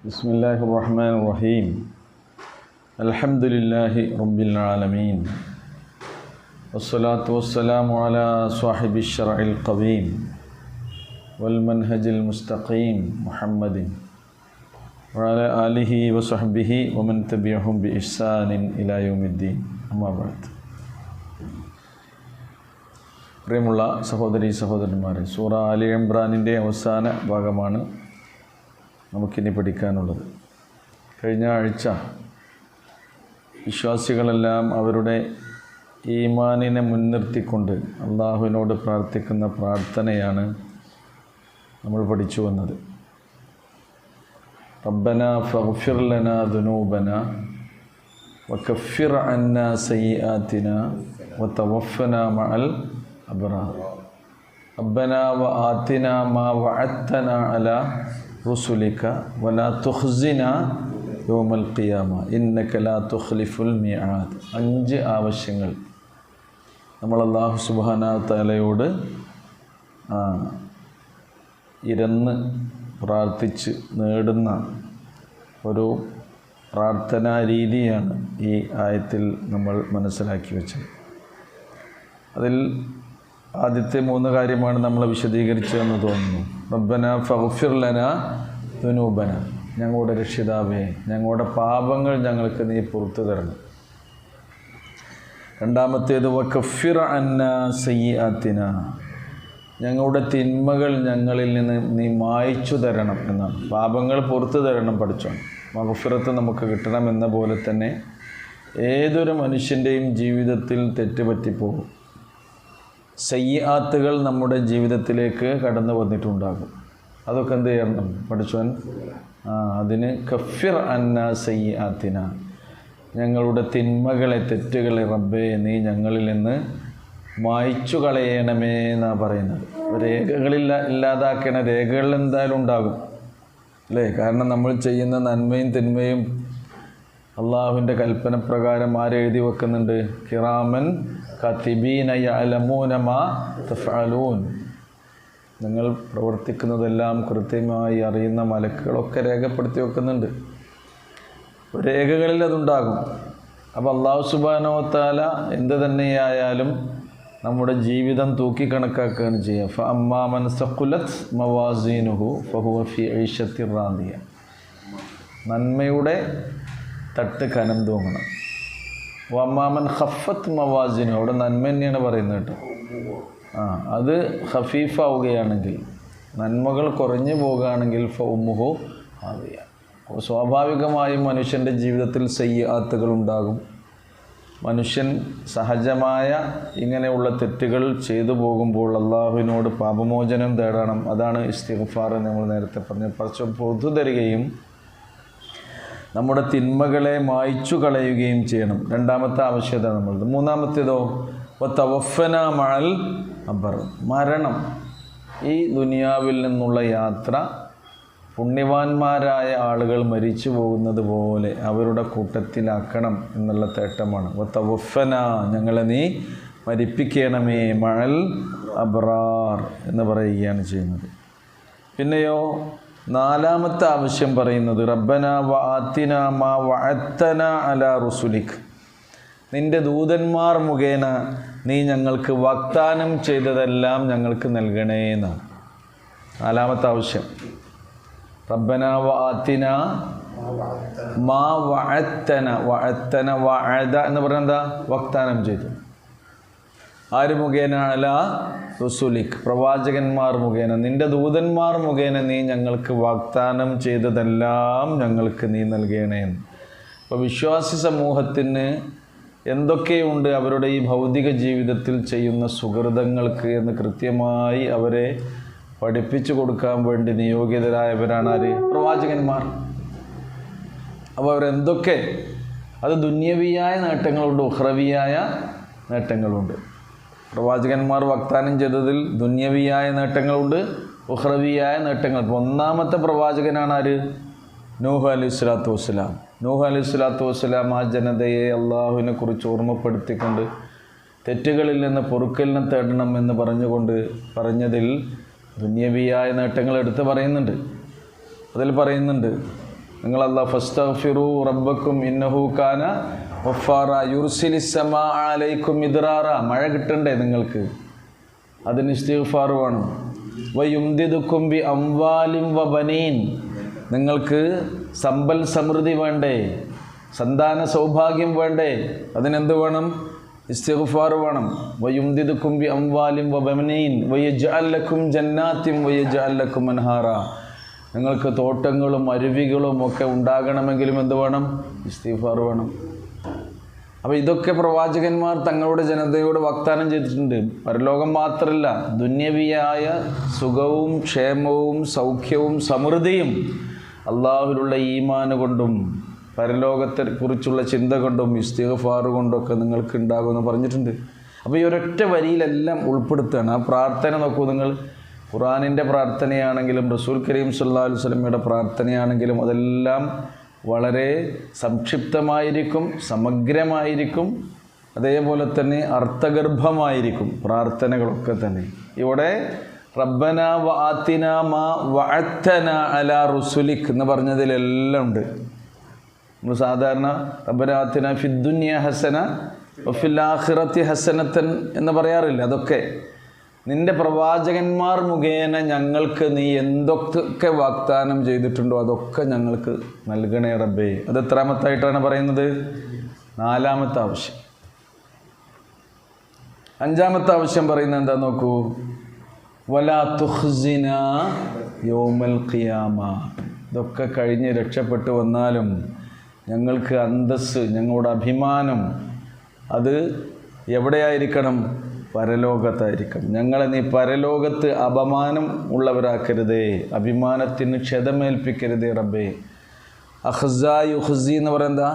ബിസ്മില്ലാഹിർറഹ്മാനിർറഹീം. അൽഹംദുലില്ലാഹി റബ്ബിൽ ആലമീൻ. വസ്സലാത്തു വസ്സലാമു അലാ സ്വാഹിബിശ് ശർഇൽ ഖവീം വൽ മൻഹജിൽ മുസ്തഖീം മുഹമ്മദിൻ വഅലാ ആലിഹി വസഹ്ബിഹി വമൻ തബിഅഹും ബിഇഹ്സാനിൻ ഇലാ യൗമിദ്ദീൻ. അമ്മാ ബഅദ്. പ്രിയമുള്ള സഹോദരീ സഹോദരന്മാരെ, സൂറ ആലി ഇംറാനിൻ്റെ അവസാന ഭാഗമാണ് നമുക്കിനി പഠിക്കാനുള്ളത്. കഴിഞ്ഞ ആഴ്ച വിശ്വാസികളെല്ലാം അവരുടെ ഈമാനിനെ മുൻനിർത്തിക്കൊണ്ട് അള്ളാഹുവിനോട് പ്രാർത്ഥിക്കുന്ന പ്രാർത്ഥനയാണ് നമ്മൾ പഠിച്ചു വന്നത്. റബ്ബനാ ഫഗ്ഫിർ ലനാ ദുനൂബനാ വകഫിർ അന്നാ സയ്യിആതിനാ വതവഫനാ മഅൽ അബ്റാർ. റബ്ബനാ വആതിനാ മാ വഅദ്തനാ അലാ റുസുലിക വലാ തുഖ്സിന യൗമൽ ഖിയാമ ഇന്നക ലാ തുഖ്ലിഫുൽ മിആദ്. 5 ആവശ്യങ്ങൾ നമ്മൾ അല്ലാഹു സുബ്ഹാനഹു തആലയോട് ഇരുന്ന് പ്രാർത്ഥിച്ച് നേടുന്ന ഒരു പ്രാർത്ഥനാ രീതിയാണ് ഈ ആയത്തിൽ നമ്മൾ മനസ്സിലാക്കി വെച്ചത്. അതിൽ ആദ്യത്തെ 3 കാര്യമാണ് നമ്മൾ വിശദീകരിച്ചതെന്ന് തോന്നുന്നു. റബ്ബനാ ഫഗ്ഫിർ ലനാ ദുനൂബന, ഞങ്ങളുടെ രക്ഷിതാവേ, ഞങ്ങളുടെ പാപങ്ങൾ ഞങ്ങൾക്ക് നീ പുറത്തു തരണം. രണ്ടാമത്തേത് വകഫിർ അന്നാ സയ്യിആതിന, ഞങ്ങളുടെ തിന്മകൾ ഞങ്ങളിൽ നിന്ന് നീ മായ്ച്ചു തരണം എന്നാണ്. പാപങ്ങൾ പുറത്തു തരണം പഠിച്ചോണം. മഗ്ഫിറത്ത് നമുക്ക് കിട്ടണമെന്ന പോലെ തന്നെ ഏതൊരു മനുഷ്യൻ്റെയും ജീവിതത്തിൽ തെറ്റുപറ്റിപ്പോകും. സയ്യിആത്തുകൾ നമ്മുടെ ജീവിതത്തിലേക്ക് കടന്നു വന്നിട്ടുണ്ടാകും. അതൊക്കെ എന്ത് ചെയ്യണം പഠിച്ചോൻ? അതിന് കഫിർ അന്ന സയ്യിആത്തിന, ഞങ്ങളുടെ തിന്മകളെ, തെറ്റുകളെ റബ്ബേ നീ ഞങ്ങളിൽ നിന്ന് മായ്ച്ചു കളയണമേ എന്നാണ് പറയുന്നത്. ഇല്ലാതാക്കണ രേഖകൾ എന്തായാലും ഉണ്ടാകും അല്ലേ? കാരണം നമ്മൾ ചെയ്യുന്ന നന്മയും തിന്മയും അള്ളാഹുവിൻ്റെ കൽപ്പന പ്രകാരം ആരെഴുതി വെക്കുന്നുണ്ട്? കിറാമൻ കതിബീന യഅലമൂന മാ തഫ്അലൂൻ. നിങ്ങൾ പ്രവർത്തിക്കുന്നതെല്ലാം കൃത്യമായി അറിയുന്ന മലക്കുകളൊക്കെ രേഖപ്പെടുത്തി വെക്കുന്നുണ്ട്. രേഖകളിൽ അതുണ്ടാകും. അപ്പോൾ അല്ലാഹു സുബ്ഹാനഹു വ തആല എന്ത് തന്നെയായാലും നമ്മുടെ ജീവിതം തൂക്കിക്കണക്കാക്കുകയാണ് ചെയ്യുക. ഫഅമ്മാ മൻ സഖുലത് മവാസീനുഹു ഫഹുവ ഫീ ഈശത്തിർ റാദിയ. നന്മയുടെ തട്ട് കനം തൂങ്ങണം. വമ്മാമൻ ഖഫത്ത് മവാസിനു, അവിടെ നന്മ തന്നെയാണ് പറയുന്നത് കേട്ടോ. അത് ഖഫീഫാവുകയാണെങ്കിൽ, നന്മകൾ കുറഞ്ഞു പോകുകയാണെങ്കിൽ ഫഉമ്മുഹു ഹാവിയ. സ്വാഭാവികമായും മനുഷ്യൻ്റെ ജീവിതത്തിൽ സയ്യിആത്തുകൾ ഉണ്ടാകും. മനുഷ്യൻ സഹജമായ ഇങ്ങനെയുള്ള തെറ്റുകൾ ചെയ്തു പോകുമ്പോൾ അള്ളാഹുവിനോട് പാപമോചനം തേടണം. അതാണ് ഇസ്തിഗ്ഫാർ നമ്മൾ നേരത്തെ പറഞ്ഞത്. പക്ഷെ പൊതു തരികയും നമ്മുടെ തിന്മകളെ മായ്ച്ചു കളയുകയും ചെയ്യണം. രണ്ടാമത്തെ ആവശ്യകത നമ്മളത്. മൂന്നാമത്തേതോ വതവഫന മഅൽ അബ്ർ, മരണം. ഈ ദുനിയാവിൽ നിന്നുള്ള യാത്ര പുണ്യവാന്മാരായ ആളുകൾ മരിച്ചു പോകുന്നത് പോലെ അവരുടെ കൂട്ടത്തിലാക്കണം എന്നുള്ള തേട്ടമാണ്. വതവഫന, ഞങ്ങളെ നീ മരിപ്പിക്കണമേ, മഅൽ അബ്റാർ എന്ന് പറയുകയാണ് ചെയ്യുന്നത്. പിന്നെയോ നാലാമത്തെ ആവശ്യം പറയുന്നത് റബ്ബനാ വആതിനാ മാ വഅദ്തനാ അലാ റുസുലിക്, നിൻ്റെ ദൂതന്മാർ മുഖേന നീ ഞങ്ങൾക്ക് വാഗ്ദാനം ചെയ്തതെല്ലാം ഞങ്ങൾക്ക് നൽകണേ എന്നാണ് നാലാമത്തെ ആവശ്യം. റബ്ബനാ വആതിനാ മാ വഅദ്തന, വഅദ്തന വഅദ എന്ന് പറഞ്ഞാൽ എന്താ? വാഗ്ദാനം ചെയ്തു. ആര് മുഖേന? അലാ റുസുലിക്, പ്രവാചകന്മാർ മുഖേന, നിൻ്റെ ദൂതന്മാർ മുഖേന നീ ഞങ്ങൾക്ക് വാഗ്ദാനം ചെയ്തതെല്ലാം ഞങ്ങൾക്ക് നീ നൽകണേ. അപ്പോൾ വിശ്വാസി സമൂഹത്തിന് എന്തൊക്കെയുണ്ട് അവരുടെ ഈ ഭൗതിക ജീവിതത്തിൽ ചെയ്യുന്ന സുഹൃതങ്ങൾക്ക് എന്ന് കൃത്യമായി അവരെ പഠിപ്പിച്ചു കൊടുക്കാൻ വേണ്ടി നിയോഗിതരായവരാണ് ആര്? പ്രവാചകന്മാർ. അപ്പോൾ അവരെന്തൊക്കെ, അത് ദുന്യവിയായ നേട്ടങ്ങളുണ്ട്, ഉഖ്റവിയായ നേട്ടങ്ങളുണ്ട്. പ്രവാചകന്മാർ വാഗ്ദാനം ചെയ്തതിൽ ദുന്യവിയായ നേട്ടങ്ങളുണ്ട്, ഉഖ്റവിയായ നേട്ടങ്ങൾ. ഒന്നാമത്തെ പ്രവാചകനാണ് ആര്? നൂഹ് അലൈഹി സ്വലാത്തു വസ്സലാം. നൂഹ് അലൈഹി സ്വലാത്തു വസ്സലാം ആ ജനതയെ അള്ളാഹുവിനെ കുറിച്ച് ഓർമ്മപ്പെടുത്തിക്കൊണ്ട് തെറ്റുകളിൽ നിന്ന് പൊറുക്കലിനെ തേടണം എന്ന് പറഞ്ഞതിൽ ദുന്യവിയായ നേട്ടങ്ങൾ എടുത്ത് പറയുന്നുണ്ട്. അതിൽ പറയുന്നുണ്ട് നിങ്ങൾ അല്ലാഹ് ഫസ്തഗ്ഫിറൂ റബ്ബക്കും ഇന്നഹു കാന ഗഫാറ യുർസിലിസ് സമാഅ അലൈക്കും മിദ്റാറ. മഴ കിട്ടണ്ടേ നിങ്ങൾക്ക്? അതിന് ഇസ്തിഗ്ഫാർ വേണം. വയുംദിദുക്കും ബി അംവാലിൻ വബനീൻ. നിങ്ങൾക്ക് സമ്പൽ സമൃദ്ധി വേണ്ടേ? സന്താന സൗഭാഗ്യം വേണ്ടേ? അതിനെന്ത് വേണം? ഇസ്തിഗ്ഫാർ വേണം. വയുംദിദുക്കും ബി അംവാലിൻ വബനീൻ വയജ്അൽ ലക്കും ജന്നാത്തിൻ വയജ്അൽ ലക്കും അൻഹാറ. നിങ്ങൾക്ക് തോട്ടങ്ങളും അരുവികളും ഒക്കെ ഉണ്ടാകണമെങ്കിലും എന്ത് വേണം? ഇസ്തിഗ്ഫാർ വേണം. അപ്പോൾ ഇതൊക്കെ പ്രവാചകന്മാർ തങ്ങളുടെ ജനതയോട് വാഗ്ദാനം ചെയ്തിട്ടുണ്ട്. പരലോകം മാത്രമല്ല, ദുന്യവിയായ സുഖവും ക്ഷേമവും സൗഖ്യവും സമൃദ്ധിയും അള്ളാഹുവിലുള്ള ഈമാൻ കൊണ്ടും പരലോകത്തെ കുറിച്ചുള്ള ചിന്ത കൊണ്ടും ഇസ്തിഗ്ഫാർ കൊണ്ടൊക്കെ നിങ്ങൾക്ക് ഉണ്ടാകുമെന്ന് പറഞ്ഞിട്ടുണ്ട്. അപ്പോൾ ഈ ഒരൊറ്റ വരിയിലെല്ലാം ഉൾപ്പെടുത്തുകയാണ്. ആ പ്രാർത്ഥന നോക്കൂ നിങ്ങൾ. ഖുർആനിൻ്റെ പ്രാർത്ഥനയാണെങ്കിലും റസൂൽ കരീം സല്ലല്ലാഹു അലൈഹി വസല്ലമയുടെ പ്രാർത്ഥനയാണെങ്കിലും അതെല്ലാം വളരെ സംക്ഷിപ്തമായിരിക്കും, സമഗ്രമായിരിക്കും, അതേപോലെ തന്നെ അർത്ഥഗർഭമായിരിക്കും പ്രാർത്ഥനകളൊക്കെ തന്നെ. ഇവിടെ റബ്ബന വ ആതിന മാ വഅദ്തന അലാ റുസുലിക് എന്ന് പറഞ്ഞതിലെല്ലാം ഉണ്ട്. നമ്മൾ സാധാരണ റബ്ബന ആതിന ഫിദ്ദുനിയ ഹസന വഫിൽ ആഖിറതി ഹസനത്തൻ എന്ന് പറയാറില്ല. അതൊക്കെ നിൻ്റെ പ്രവാചകന്മാർ മുഖേന ഞങ്ങൾക്ക് നീ എന്തൊക്കെ വാഗ്ദാനം ചെയ്തിട്ടുണ്ടോ അതൊക്കെ ഞങ്ങൾക്ക് നൽകണേ റബ്ബേ. അത് എത്രാമത്തായിട്ടാണ് പറയുന്നത്? 4-ാമത്തെ ആവശ്യം. 5-ാമത്തെ ആവശ്യം പറയുന്നത് എന്താ നോക്കൂ. വലാ തുഖ്സിന യൗമൽ ഖിയാമ. ഇതൊക്കെ കഴിഞ്ഞ് രക്ഷപ്പെട്ടു വന്നാലും ഞങ്ങൾക്ക് അന്തസ്സ്, ഞങ്ങളുടെ അഭിമാനം അത് എവിടെയായിരിക്കണം? പരലോകത്തായിരിക്കണം. ഞങ്ങളെ നീ പരലോകത്ത് അപമാനം ഉള്ളവരാക്കരുതേ, അഭിമാനത്തിന് ക്ഷതമേൽപ്പിക്കരുതേ റബ്ബേ. അഖ്സാ യുഖ്സി എന്ന് പറയുന്നത്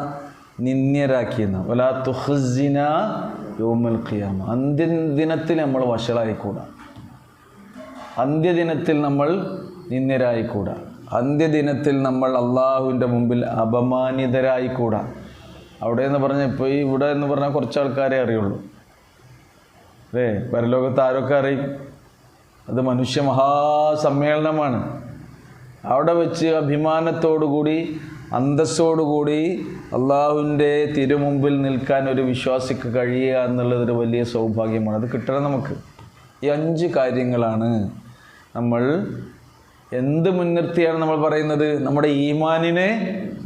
നിന്ദ്യരാക്കിയെന്ന്. വലാ തുഖ്സിന യൗമൽ ഖിയാമ. അന്ത്യദിനത്തിൽ നമ്മൾ വഷളായിക്കൂടാ, അന്ത്യദിനത്തിൽ നമ്മൾ നിന്ദ്യരായിക്കൂടാ, അന്ത്യദിനത്തിൽ നമ്മൾ അള്ളാഹുവിൻ്റെ മുമ്പിൽ അപമാനിതരായിക്കൂടാ. അവിടെ എന്ന് പറഞ്ഞാൽ ഇപ്പോൾ ഇവിടെ എന്ന് പറഞ്ഞാൽ കുറച്ച് ആൾക്കാരെ അറിയുള്ളൂ അല്ലേ? പരലോകത്ത് ആരൊക്കെ അറിയും? അത് മനുഷ്യ മഹാസമ്മേളനമാണ്. അവിടെ വെച്ച് അഭിമാനത്തോടുകൂടി അന്തസ്സോടുകൂടി അള്ളാഹുവിൻ്റെ തിരുമുമ്പിൽ നിൽക്കാൻ ഒരു വിശ്വാസിക്ക് കഴിയുക എന്നുള്ളതൊരു വലിയ സൗഭാഗ്യമാണ്. അത് കിട്ടണം നമുക്ക്. ഈ 5 കാര്യങ്ങളാണ് നമ്മൾ എന്ത് മുൻനിർത്തിയാണ് നമ്മൾ പറയുന്നത്? നമ്മുടെ ഈമാനിനെ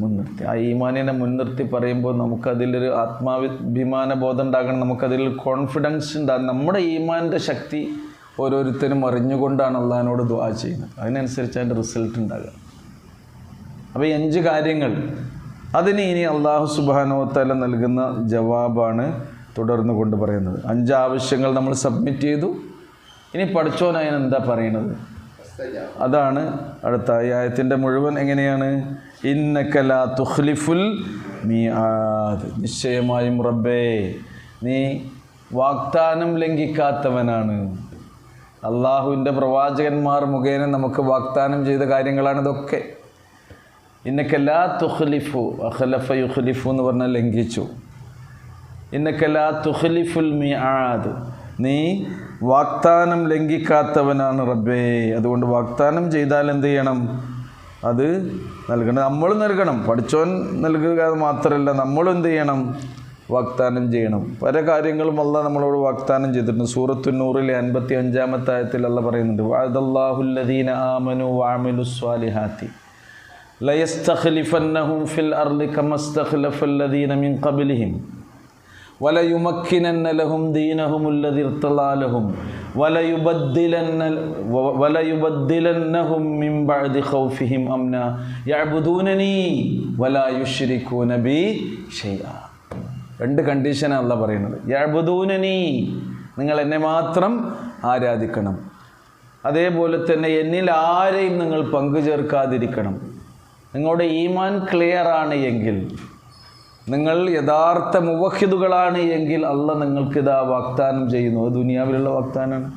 മുൻനിർത്തി. ആ ഈമാനിനെ മുൻനിർത്തി പറയുമ്പോൾ നമുക്കതിലൊരു ആത്മാഭിമാന ബോധം ഉണ്ടാകണം, നമുക്കതിൽ കോൺഫിഡൻസ് ഉണ്ടാകും. നമ്മുടെ ഈമാനിൻ്റെ ശക്തി ഓരോരുത്തരും അറിഞ്ഞുകൊണ്ടാണ് അള്ളാഹിനോട് ദുആ ചെയ്യുന്നത്. അതിനനുസരിച്ച് അതിൻ്റെ റിസൾട്ട് ഉണ്ടാകുക. അപ്പോൾ ഈ 5 കാര്യങ്ങൾ അതിന് ഇനി അള്ളാഹു സുബ്ഹാനഹു വ തആല നൽകുന്ന ജവാബാണ് തുടർന്ന് കൊണ്ട് പറയുന്നത്. 5 ആവശ്യങ്ങൾ നമ്മൾ സബ്മിറ്റ് ചെയ്തു. ഇനി പടച്ചോൻ അതിനെന്താ പറയണത്? അതാണ് അടുത്ത ആയത്തിൻ്റെ മുഴുവൻ. എങ്ങനെയാണ്? ഇന്നക ലാ തുഖ്ലിഫുൽ മീആദ്. നിശ്ചയമായും റബ്ബേ നീ വാഗ്ദാനം ലംഘിക്കാത്തവനാണ്. അള്ളാഹുവിൻ്റെ പ്രവാചകന്മാർ മുഖേന നമുക്ക് വാഗ്ദാനം ചെയ്ത കാര്യങ്ങളാണ് ഇതൊക്കെ. ഇന്നക ലാ തുഖ്ലിഫു, അഖ്ലഫ യുഖ്ലിഫു എന്ന് പറഞ്ഞാൽ ലംഘിച്ചു. ഇന്നക ലാ തുഖ്ലിഫുൽ മീആദ്, നീ വാഗ്ദാനം ലംഘിക്കാത്തവനാണ് റബ്ബേ. അതുകൊണ്ട് വാഗ്ദാനം ചെയ്താൽ എന്ത് ചെയ്യണം? അത് നൽകണം. നമ്മൾ നൽകണം. പഠിച്ചോൻ നൽകുക മാത്രമല്ല, നമ്മളും എന്ത് ചെയ്യണം? വാഗ്ദാനം ചെയ്യണം. പല കാര്യങ്ങളും അല്ലാഹ് നമ്മളോട് വാഗ്ദാനം ചെയ്തിട്ടുണ്ട്. സൂറത്തുൻ നൂറിലെ 55-ാമത്തെ ആയത്തിൽ അല്ലാഹ് പറയുന്നുണ്ട്, വഅദല്ലാഹുല്ലദീന ആമനു വഅമിലുസ് സ്വാലിഹാത്തി ലയസ്തഖ്ലിഫന്നഹും ഫിൽ അർളി കമസ്തഖ്ലഫല്ലദീന മിൻ ഖബ്ലിഹിം വലയുമക്കിനന്ന ലഹും ദീനഹുമുല്ലദി ഇർതളാ ലഹും വലയുബദ്ദിലന്നഹും മിൻ ബഅദി ഖൗഫിഹിം അംന യഅ്ബുദൂനനി വലാ യുശ്രികൂന ബി ഷൈഅ. 2 കണ്ടീഷനാണ് അല്ലാഹ് പറയുന്നത്. യഅ്ബുദൂനനി, നിങ്ങൾ എന്നെ മാത്രം ആരാധിക്കണം. അതേപോലെ തന്നെ എന്നിൽ ആരെയും നിങ്ങൾ പങ്കു ചേർക്കാതിരിക്കണം. നിങ്ങളുടെ ഈമാൻ ക്ലിയർ ആണ് എങ്കിൽ, നിങ്ങൾ യഥാർത്ഥ മുവഹിദുകളാണ് എങ്കിൽ അള്ളാഹ് നിങ്ങൾക്ക് ഇതാ വാഗ്ദാനം ചെയ്യുന്നു. അത് ദുനിയാവിലുള്ള വാഗ്ദാനമാണ്.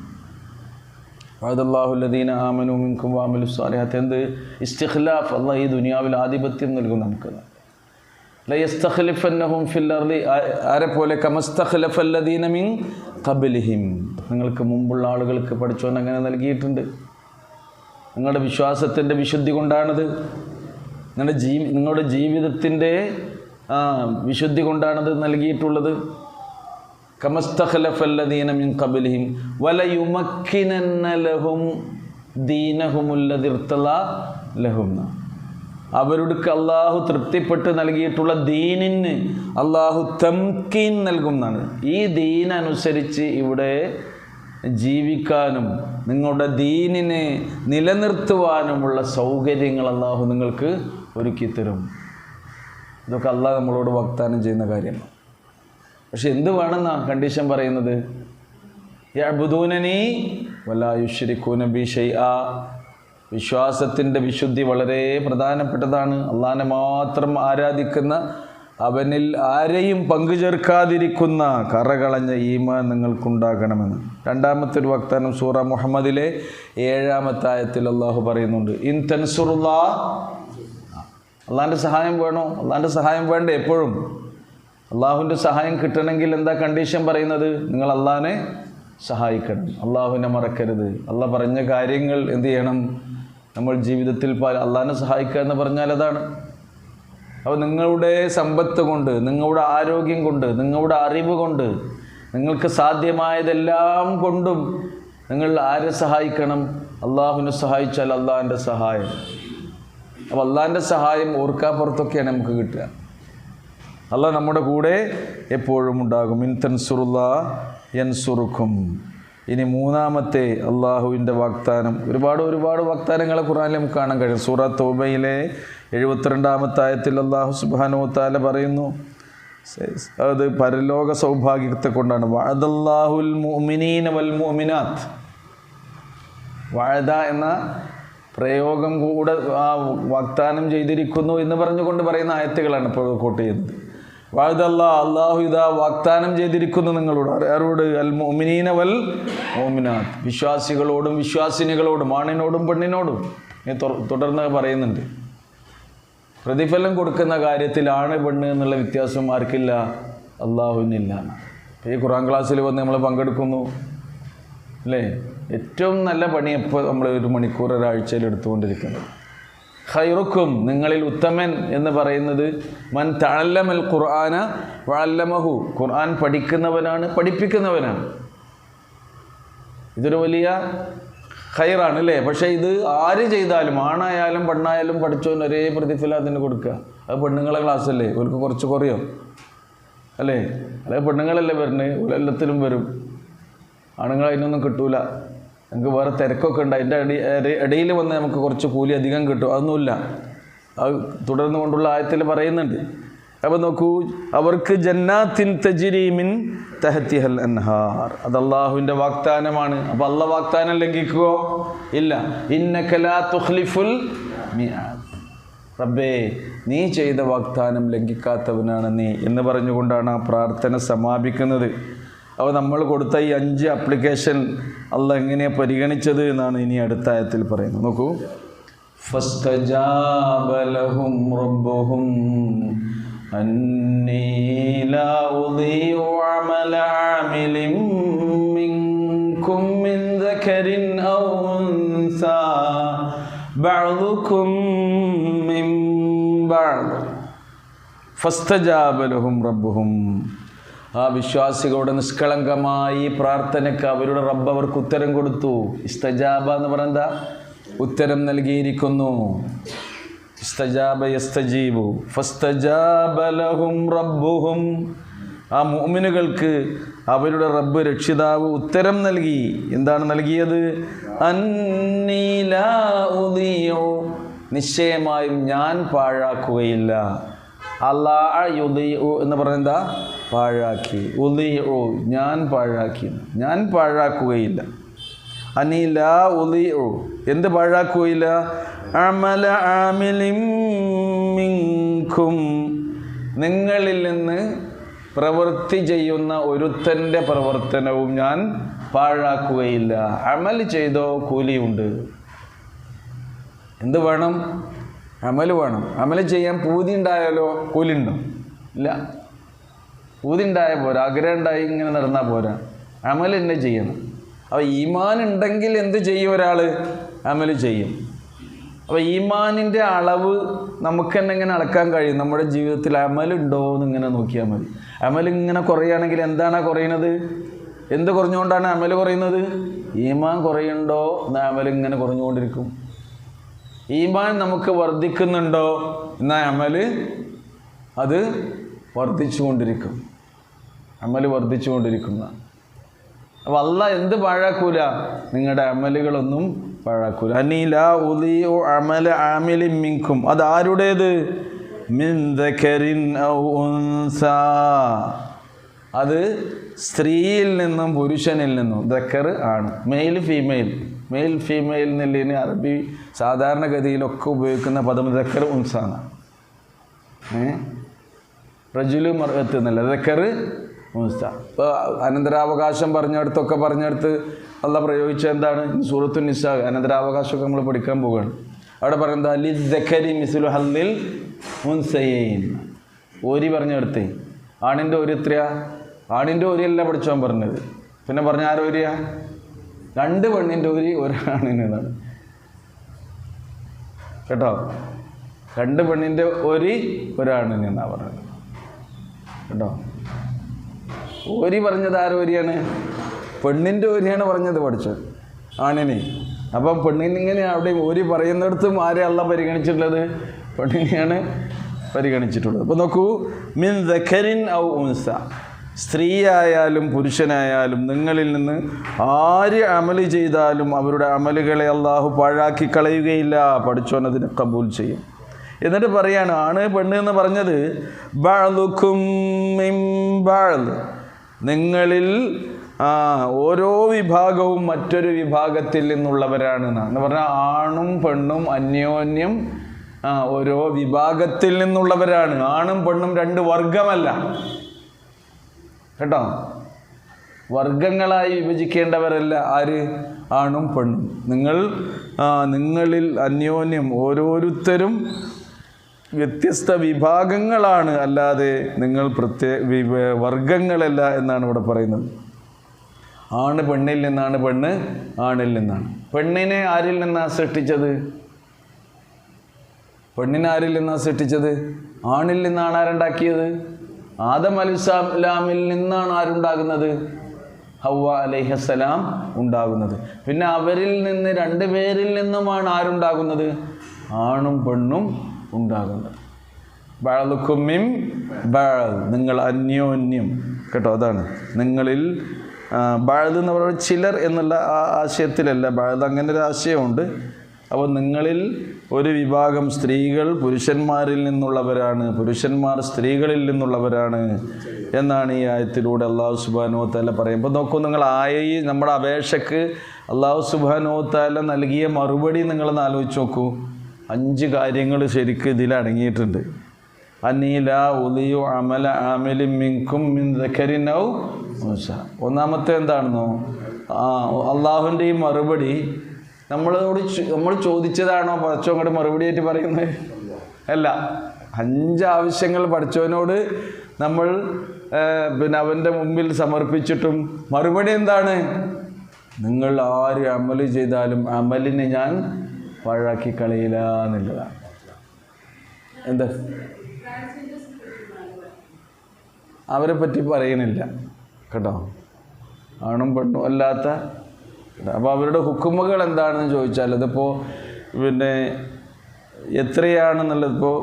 വഅദല്ലാഹുല്ലദീന ആമനു മിൻകും വഅമിലുസ് സ്വാലിഹാത്തി. എന്ത്? ഇസ്തിഖ്ലാഫ്. അള്ളാഹ് ഈ ദുനിയാവിൽ ആധിപത്യം നൽകും നമുക്ക്. ലയസ്തഖ്ലിഫന്നഹും ഫിൽ അർളി, ആരെ പോലെ? കമസ്തഖ്ലഫല്ലദീന മിൻ ഖബ്ലിഹിം, നിങ്ങൾക്ക് മുമ്പുള്ള ആളുകൾക്ക് പഠിച്ചോൻ അങ്ങനെ നൽകിയിട്ടുണ്ട്. നിങ്ങളുടെ വിശ്വാസത്തിൻ്റെ വിശുദ്ധി കൊണ്ടാണത്. നിങ്ങളുടെ ജീവിതത്തിൻ്റെ വിശുദ്ധി കൊണ്ടാണത് നൽകിയിട്ടുള്ളത്. കമസ്തഖലഫല്ലദീന മിൻ ഖബ്ലിഹിം വലയുമക്കിനന്ന ലഹും ദീനഹുമുല്ലദി ഇർതളാ ലഹും. അവർക്ക് അള്ളാഹു തൃപ്തിപ്പെട്ട് നൽകിയിട്ടുള്ള ദീനിന് അള്ളാഹു തംകീൻ നൽകുന്നതാണ്. ഈ ദീനനുസരിച്ച് ഇവിടെ ജീവിക്കാനും നിങ്ങളുടെ ദീനിനെ നിലനിർത്തുവാനുമുള്ള സൗകര്യങ്ങൾ അള്ളാഹു നിങ്ങൾക്ക് ഒരുക്കി തരും. ഇതൊക്കെ അള്ളാഹ് നമ്മളോട് വാഗ്ദാനം ചെയ്യുന്ന കാര്യമാണ്. പക്ഷെ എന്ത് വേണമെന്നാണ് കണ്ടീഷൻ പറയുന്നത്? യഅ്ബുദൂനനി വലാ യുശ്രികൂന ബി ശൈആ. വിശ്വാസത്തിൻ്റെ വിശുദ്ധി വളരെ പ്രധാനപ്പെട്ടതാണ്. അള്ളാഹനെ മാത്രം ആരാധിക്കുന്ന, അവനിൽ ആരെയും പങ്കുചേർക്കാതിരിക്കുന്ന കറകളഞ്ഞ ഈമാൻ നിങ്ങൾക്കുണ്ടാകണമെന്ന്. രണ്ടാമത്തെ ഒരു വാഗ്ദാനം സൂറ മുഹമ്മദിലെ 7-ാമത്തെ ആയത്തിൽ അള്ളാഹു പറയുന്നുണ്ട്, ഇൻ തൻസുറുല്ലാഹ്. അള്ളാഹിൻ്റെ സഹായം വേണോ? അള്ളാഹിൻ്റെ സഹായം വേണ്ടേ? എപ്പോഴും അള്ളാഹുവിൻ്റെ സഹായം കിട്ടണമെങ്കിൽ എന്താ കണ്ടീഷൻ പറയുന്നത്? നിങ്ങൾ അള്ളാഹിനെ സഹായിക്കണം, അള്ളാഹുവിനെ മറക്കരുത്. അള്ളാഹ് പറഞ്ഞ കാര്യങ്ങൾ എന്ത് ചെയ്യണം? നമ്മൾ ജീവിതത്തിൽ അള്ളാഹിനെ സഹായിക്കുക എന്ന് പറഞ്ഞാൽ അതാണ്. അപ്പോൾ നിങ്ങളുടെ സമ്പത്ത് കൊണ്ട്, നിങ്ങളുടെ ആരോഗ്യം കൊണ്ട്, നിങ്ങളുടെ അറിവ് കൊണ്ട്, നിങ്ങൾക്ക് സാധ്യമായതെല്ലാം കൊണ്ടും നിങ്ങൾ ആരെ സഹായിക്കണം? അള്ളാഹുവിനെ സഹായിച്ചാൽ അള്ളാഹിൻ്റെ സഹായം. അപ്പോൾ അള്ളാഹിൻ്റെ സഹായം ഓർക്കാപ്പുറത്തൊക്കെയാണ് നമുക്ക് കിട്ടുക. അള്ളാഹ് നമ്മുടെ കൂടെ എപ്പോഴും ഉണ്ടാകും. ഇൻ തൻസുറുല്ലാഹ് യൻസുറുക്കും. ഇനി മൂന്നാമത്തെ അള്ളാഹുവിൻ്റെ വാഗ്ദാനം, ഒരുപാട് വാഗ്ദാനങ്ങളെ ഖുർആനിൽ നമുക്ക് കാണാൻ കഴിയും. സൂറ തൗബയിലെ 72-ാമത്തെ ആയത്തിൽ അള്ളാഹു സുബ്ഹാനഹു വ തആല പറയുന്നു, അത് പരലോക സൗഭാഗ്യത്തെ കൊണ്ടാണ്. വഅദല്ലാഹുൽ മുഅ്മിനീന വൽ മുഅ്മിനാത്ത്. വഅദ എന്ന പ്രയോഗം കൂടെ വാഗ്ദാനം ചെയ്തിരിക്കുന്നു എന്ന് പറഞ്ഞുകൊണ്ട് പറയുന്ന ആയത്തുകളാണ് ഇപ്പോൾ കോട്ട് ചെയ്യുന്നത്. അള്ളാഹു ഇതാ വാഗ്ദാനം ചെയ്തിരിക്കുന്നു നിങ്ങളോട്. ആരോട്? അൽ മുഅ്മിനീന വൽ മുഅ്മിനാത്ത്. വിശ്വാസികളോടും വിശ്വാസിനികളോടും, ആണിനോടും പെണ്ണിനോടും. തുടർന്ന് പറയുന്നുണ്ട്, പ്രതിഫലം കൊടുക്കുന്ന കാര്യത്തിൽ ആണ് പെണ്ണ് എന്നുള്ള വ്യത്യാസം ആർക്കില്ല? അള്ളാഹുവിനില്ല. ഈ ഖുർആൻ ക്ലാസ്സിൽ വന്ന് നമ്മൾ പങ്കെടുക്കുന്നു അല്ലേ? ഏറ്റവും നല്ല പണി എപ്പോൾ നമ്മൾ 1 മണിക്കൂർ ഒരാഴ്ചയിൽ എടുത്തുകൊണ്ടിരിക്കുന്നത്. ഖൈറുക്കും, നിങ്ങളിൽ ഉത്തമൻ എന്ന് പറയുന്നത് മൻ തഅല്ലമൽ ഖുർആന വഅല്ലമഹു. ഖുർആൻ പഠിക്കുന്നവനാണ്, പഠിപ്പിക്കുന്നവനാണ്. ഇതൊരു വലിയ ഖൈറാണ് അല്ലേ? പക്ഷേ ഇത് ആര് ചെയ്താലും, ആണായാലും പെണ്ണായാലും പഠിച്ചവന് ഒരേ പ്രതിഫലം അതിന് കൊടുക്കുക. അത് പെണ്ണുങ്ങളെ ക്ലാസ്സല്ലേ, അവർക്ക് കുറച്ച് കുറയോ അല്ലേ? അല്ലെ പെണ്ണുങ്ങളല്ലേ വരുന്നത്, എല്ലാത്തിലും വരും. ആണുങ്ങൾ അതിനൊന്നും കിട്ടൂല. നമുക്ക് വേറെ തിരക്കൊക്കെ ഉണ്ട്, അതിൻ്റെ ഇടയിൽ വന്ന് നമുക്ക് കുറച്ച് കൂലി അധികം കിട്ടും. അതൊന്നുമില്ല. അത് തുടർന്നു കൊണ്ടുള്ള ആയത്തിൽ പറയുന്നുണ്ട്. അപ്പോൾ നോക്കൂ, അവർക്ക് ജന്നാത്തിൻ തജ്രി മിൻ തഹ്തിഹൽ അൻഹാർ. അത് അള്ളാഹുവിൻ്റെ വാഗ്ദാനമാണ്. അപ്പോൾ അള്ളാഹ് വാഗ്ദാനം ലംഘിക്കുകയോ ഇല്ല. ഇന്നക ലാ തുഖ്ലിഫുൽ മിആദ്. റബ്ബേ, നീ ചെയ്ത വാഗ്ദാനം ലംഘിക്കാത്തവനാണ് നീ എന്ന് പറഞ്ഞുകൊണ്ടാണ് ആ പ്രാർത്ഥന സമാപിക്കുന്നത്. അപ്പോൾ നമ്മൾ കൊടുത്ത ഈ 5 ആപ്ലിക്കേഷൻ അള്ളാഹ് എങ്ങനെയാണ് പരിഗണിച്ചത് എന്നാണ് ഇനി അടുത്ത ആയത്തിൽ പറയുന്നത്. നോക്കൂ, ഫസ്തജാബ ലഹും റബ്ബുഹും അന്നീ ലാ ഉദീഉ അമല ആമിലിൻ മിൻകും മിൻ ദകരിൻ ഔ ഉൻസാ ബഅദുകും മിൻ ബഅദ് ഫസ്തജാബ ലഹും റബ്ബുഹും. ആ വിശ്വാസികളുടെ നിഷ്കളങ്കമായി പ്രാർത്ഥനയ്ക്ക് അവരുടെ റബ്ബ് അവർക്ക് ഉത്തരം കൊടുത്തു. ഇസ്തജാബ എന്ന് പറയുന്ന ഉത്തരം നൽകിയിരിക്കുന്നു. ഇസ്തജാബ യസ്തജീബു ഫസ്തജാബ ലഹും റബ്ബുഹും. ആ മുഅ്മിനുകൾക്ക് അവരുടെ റബ്ബ് രക്ഷിതാവ് ഉത്തരം നൽകി. എന്താണ് നൽകിയത്? അന്നീ ലാ ഉദീഉ, നിശ്ചയമായും ഞാൻ പാഴാക്കുകയില്ല. അല്ലാഹ് യുദീഉ എന്ന് പറയുന്നത് പാഴാക്കി, ഉദീഉ ഞാൻ പാഴാക്കി, ഞാൻ പാഴാക്കുകയില്ല. അന്നീ ലാ ഉദീഉ, എന്ത് പാഴാക്കുകയില്ല? അമല ആമിലിൻ മിൻകും, നിങ്ങളിൽ നിന്ന് പ്രവൃത്തി ചെയ്യുന്ന ഒരുത്തൻ്റെ പ്രവർത്തനവും ഞാൻ പാഴാക്കുകയില്ല. അമൽ ചെയ്തോ കൂലിയുണ്ട്. എന്ത് വേണം? അമൽ വേണം. അമൽ ചെയ്യാൻ പൂതി ഉണ്ടായാലോ കൂലിയുണ്ടോ? ഇല്ല. പൂതി ഉണ്ടായാൽ പോരാ, ആഗ്രഹം ഉണ്ടായി ഇങ്ങനെ നടന്നാൽ പോരാ, അമൽ തന്നെ ചെയ്യണം. അപ്പോൾ ഈമാൻ ഉണ്ടെങ്കിൽ എന്ത് ചെയ്യും? ഒരാൾ അമൽ ചെയ്യും. അപ്പോൾ ഈമാനിൻ്റെ അളവ് നമുക്ക് തന്നെ ഇങ്ങനെ അളക്കാൻ കഴിയും. നമ്മുടെ ജീവിതത്തിൽ അമലുണ്ടോ എന്ന് ഇങ്ങനെ നോക്കിയാൽ മതി. അമൽ ഇങ്ങനെ കുറയുകയാണെങ്കിൽ എന്താണ് കുറയുന്നത്? എന്ത് കുറഞ്ഞുകൊണ്ടാണ് അമൽ കുറയുന്നത്? ഈമാൻ കുറയുന്നുണ്ടോ എന്നാൽ അമൽ ഇങ്ങനെ കുറഞ്ഞുകൊണ്ടിരിക്കും. ഈമാൻ നമുക്ക് വർദ്ധിക്കുന്നുണ്ടോ എന്നാൽ അമൽ അത് വർദ്ധിച്ചുകൊണ്ടിരിക്കും. അമൽ വർദ്ധിച്ചുകൊണ്ടിരിക്കുന്ന. അപ്പോൾ അല്ലാഹ് എന്ത് പാഴാക്കൂല? നിങ്ങളുടെ അമലുകളൊന്നും പാഴാക്കൂല. അനീല ഉദിഉ അമല ആമിലിൻ മിൻകും. അത് ആരുടേത്? മിൻ ദകരിൻ ഔ ഉൻസാ. അത് സ്ത്രീയിൽ നിന്നും പുരുഷനിൽ നിന്നും. ദക്കർ ആണ്, മെയിൽ ഫീമെയിൽ. മെയിൽ ഫീമെയിൽ എന്നുള്ളതിന് അറബി സാധാരണഗതിയിലൊക്കെ ഉപയോഗിക്കുന്ന പദം ദക്കർ ഉൻസാണ്. റജുലു മർഅത്ത് എന്നല്ല, ദക്കർ ഉൻസ. ഇപ്പോൾ അനന്തരാവകാശം പറഞ്ഞെടുത്ത് അള്ളാഹ് പ്രയോഗിച്ച എന്താണ്? സൂറത്തുൻ നിസാ അനന്തരാവകാശമൊക്കെ നമ്മൾ പഠിക്കാൻ പോവുകയാണ്. അവിടെ പറയുന്നത് ലിദ്ദക്കരി മിസ്ലു ഹദ്ദിൽ ഉൻസയൈൻ. ഓരി പറഞ്ഞെടുത്തേ. ആണിൻ്റെ ഒരു എത്രയാ? ആണിൻ്റെ ഓരിയല്ല പഠിച്ചോൻ പറഞ്ഞത്. പിന്നെ പറഞ്ഞ ആരോരിയാ? 2 പെണ്ണിൻ്റെ ഓരി ഒരാണിനാണ് കേട്ടോ. 2 പെണ്ണിൻ്റെ ഓരി ഒരാണിനാണ് പറഞ്ഞത് കേട്ടോ. ഓരി പറഞ്ഞത് ആരോരിയാണ്? പെണ്ണിൻ്റെ ഓരിയാണ് പറഞ്ഞത് പഠിച്ചത്, ആണിനെ. അപ്പം പെണ്ണിനിങ്ങനെ അവിടെ ഓരി പറയുന്നിടത്തും ആരെ അള്ളാഹ് പരിഗണിച്ചിട്ടുള്ളത്? പെണ്ണിനെയാണ് പരിഗണിച്ചിട്ടുള്ളത്. അപ്പോൾ നോക്കൂ, മിൻ ദഖരിൻ ഔ ഉൻസ. സ്ത്രീയായാലും പുരുഷനായാലും നിങ്ങളിൽ നിന്ന് ആര് അമല് ചെയ്താലും അവരുടെ അമലുകളെ അള്ളാഹു പാഴാക്കി കളയുകയില്ല. പഠിച്ചോൻ അതിനെ കബൂൽ ചെയ്യും. എന്നിട്ട് പറയാണ്, ആണ് പെണ്ണ് എന്ന് പറഞ്ഞത് ബഅ്ദുകും മിൻ ബഅ്ദ്. നിങ്ങളിൽ ഓരോ വിഭാഗവും മറ്റൊരു വിഭാഗത്തിൽ നിന്നുള്ളവരാണ് എന്ന് പറഞ്ഞാൽ ആണും പെണ്ണും അന്യോന്യം ഓരോ വിഭാഗത്തിൽ നിന്നുള്ളവരാണ്. ആണും പെണ്ണും 2 വർഗമല്ല കേട്ടോ. വർഗങ്ങളായി വിഭജിക്കേണ്ടവരല്ല ആര്? ആണും പെണ്ണും. നിങ്ങളിൽ അന്യോന്യം ഓരോരുത്തരും വ്യത്യസ്ത വിഭാഗങ്ങളാണ്, അല്ലാതെ നിങ്ങൾ വർഗങ്ങളല്ല എന്നാണ് ഇവിടെ പറയുന്നത്. ആണ് പെണ്ണിൽ നിന്നാണ്, പെണ്ണ് ആണിൽ നിന്നാണ്. പെണ്ണിനെ ആരിൽ നിന്നാണ് സൃഷ്ടിച്ചത്? പെണ്ണിനെ ആരിൽ നിന്നാണ് സൃഷ്ടിച്ചത്? ആണിൽ നിന്നാണ്. ആരുണ്ടാക്കിയത്? ആദം അലൈഹിസ്സലാമിൽ നിന്നാണ് ആരുണ്ടാകുന്നത്? ഹവ്വ അലൈഹിസ്സലാം ഉണ്ടാകുന്നത്. പിന്നെ അവരിൽ നിന്ന് 2 പേരിൽ നിന്നുമാണ് ആരുണ്ടാകുന്നത്? ആണും പെണ്ണും ഉണ്ടാകുന്നത്. ബഅ്ദുകും മിൻ ബഅ്ദ്. നിങ്ങൾ അന്യോന്യം കേട്ടോ. അതാണ് നിങ്ങളിൽ ബഅ്ദ് എന്ന് പറയുന്നത് ചിലർ എന്നുള്ള ആ ആശയത്തിലല്ല. ബഅ്ദ് അങ്ങനെ ഒരു ആശയമുണ്ട്. അപ്പോൾ നിങ്ങളിൽ ഒരു വിഭാഗം സ്ത്രീകൾ പുരുഷന്മാരിൽ നിന്നുള്ളവരാണ്, പുരുഷന്മാർ സ്ത്രീകളിൽ നിന്നുള്ളവരാണ് എന്നാണ് ഈ ആയത്തിലൂടെ അല്ലാഹു സുബ്ഹാനഹു വ തആല പറയുമ്പോൾ. നോക്കൂ, നിങ്ങൾ നമ്മുടെ അപേക്ഷയ്ക്ക് അല്ലാഹു സുബ്ഹാനഹു വ തആല നൽകിയ മറുപടി നിങ്ങളൊന്ന് ആലോചിച്ച് നോക്കൂ. 5 കാര്യങ്ങൾ ശരിക്കും ഇതിലടങ്ങിയിട്ടുണ്ട്. അനീല ഉദിയു അമല ആമിലിൻ മിൻകും മിൻ ദഖരിൻ ഔ ഉൻസ. ഒന്നാമത്തെ എന്താണെന്നോ? അള്ളാഹുവിൻ്റെ ഈ മറുപടി നമ്മൾ ചോദിച്ചതാണോ പഠിച്ചോങ്ങോട്ട് മറുപടിയായിട്ട് പറയുന്നത്? അല്ല. 5 ആവശ്യങ്ങൾ പഠിച്ചവനോട് നമ്മൾ പിന്നെ അവൻ്റെ മുമ്പിൽ സമർപ്പിച്ചിട്ടും മറുപടി എന്താണ്? നിങ്ങൾ ആര് അമല് ചെയ്താലും അമലിനെ ഞാൻ പാഴാക്കി കളയില്ല എന്നുള്ളതാണ്. എന്താ അവരെ പറ്റി പറയണില്ല കേട്ടോ. ആണും പെണ്ണും അല്ലാത്ത. അപ്പോൾ അവരുടെ ഹുക്കുമുകൾ എന്താണെന്ന് ചോദിച്ചാൽ അതിപ്പോൾ പിന്നെ എത്രയാണെന്നുള്ളതിപ്പോൾ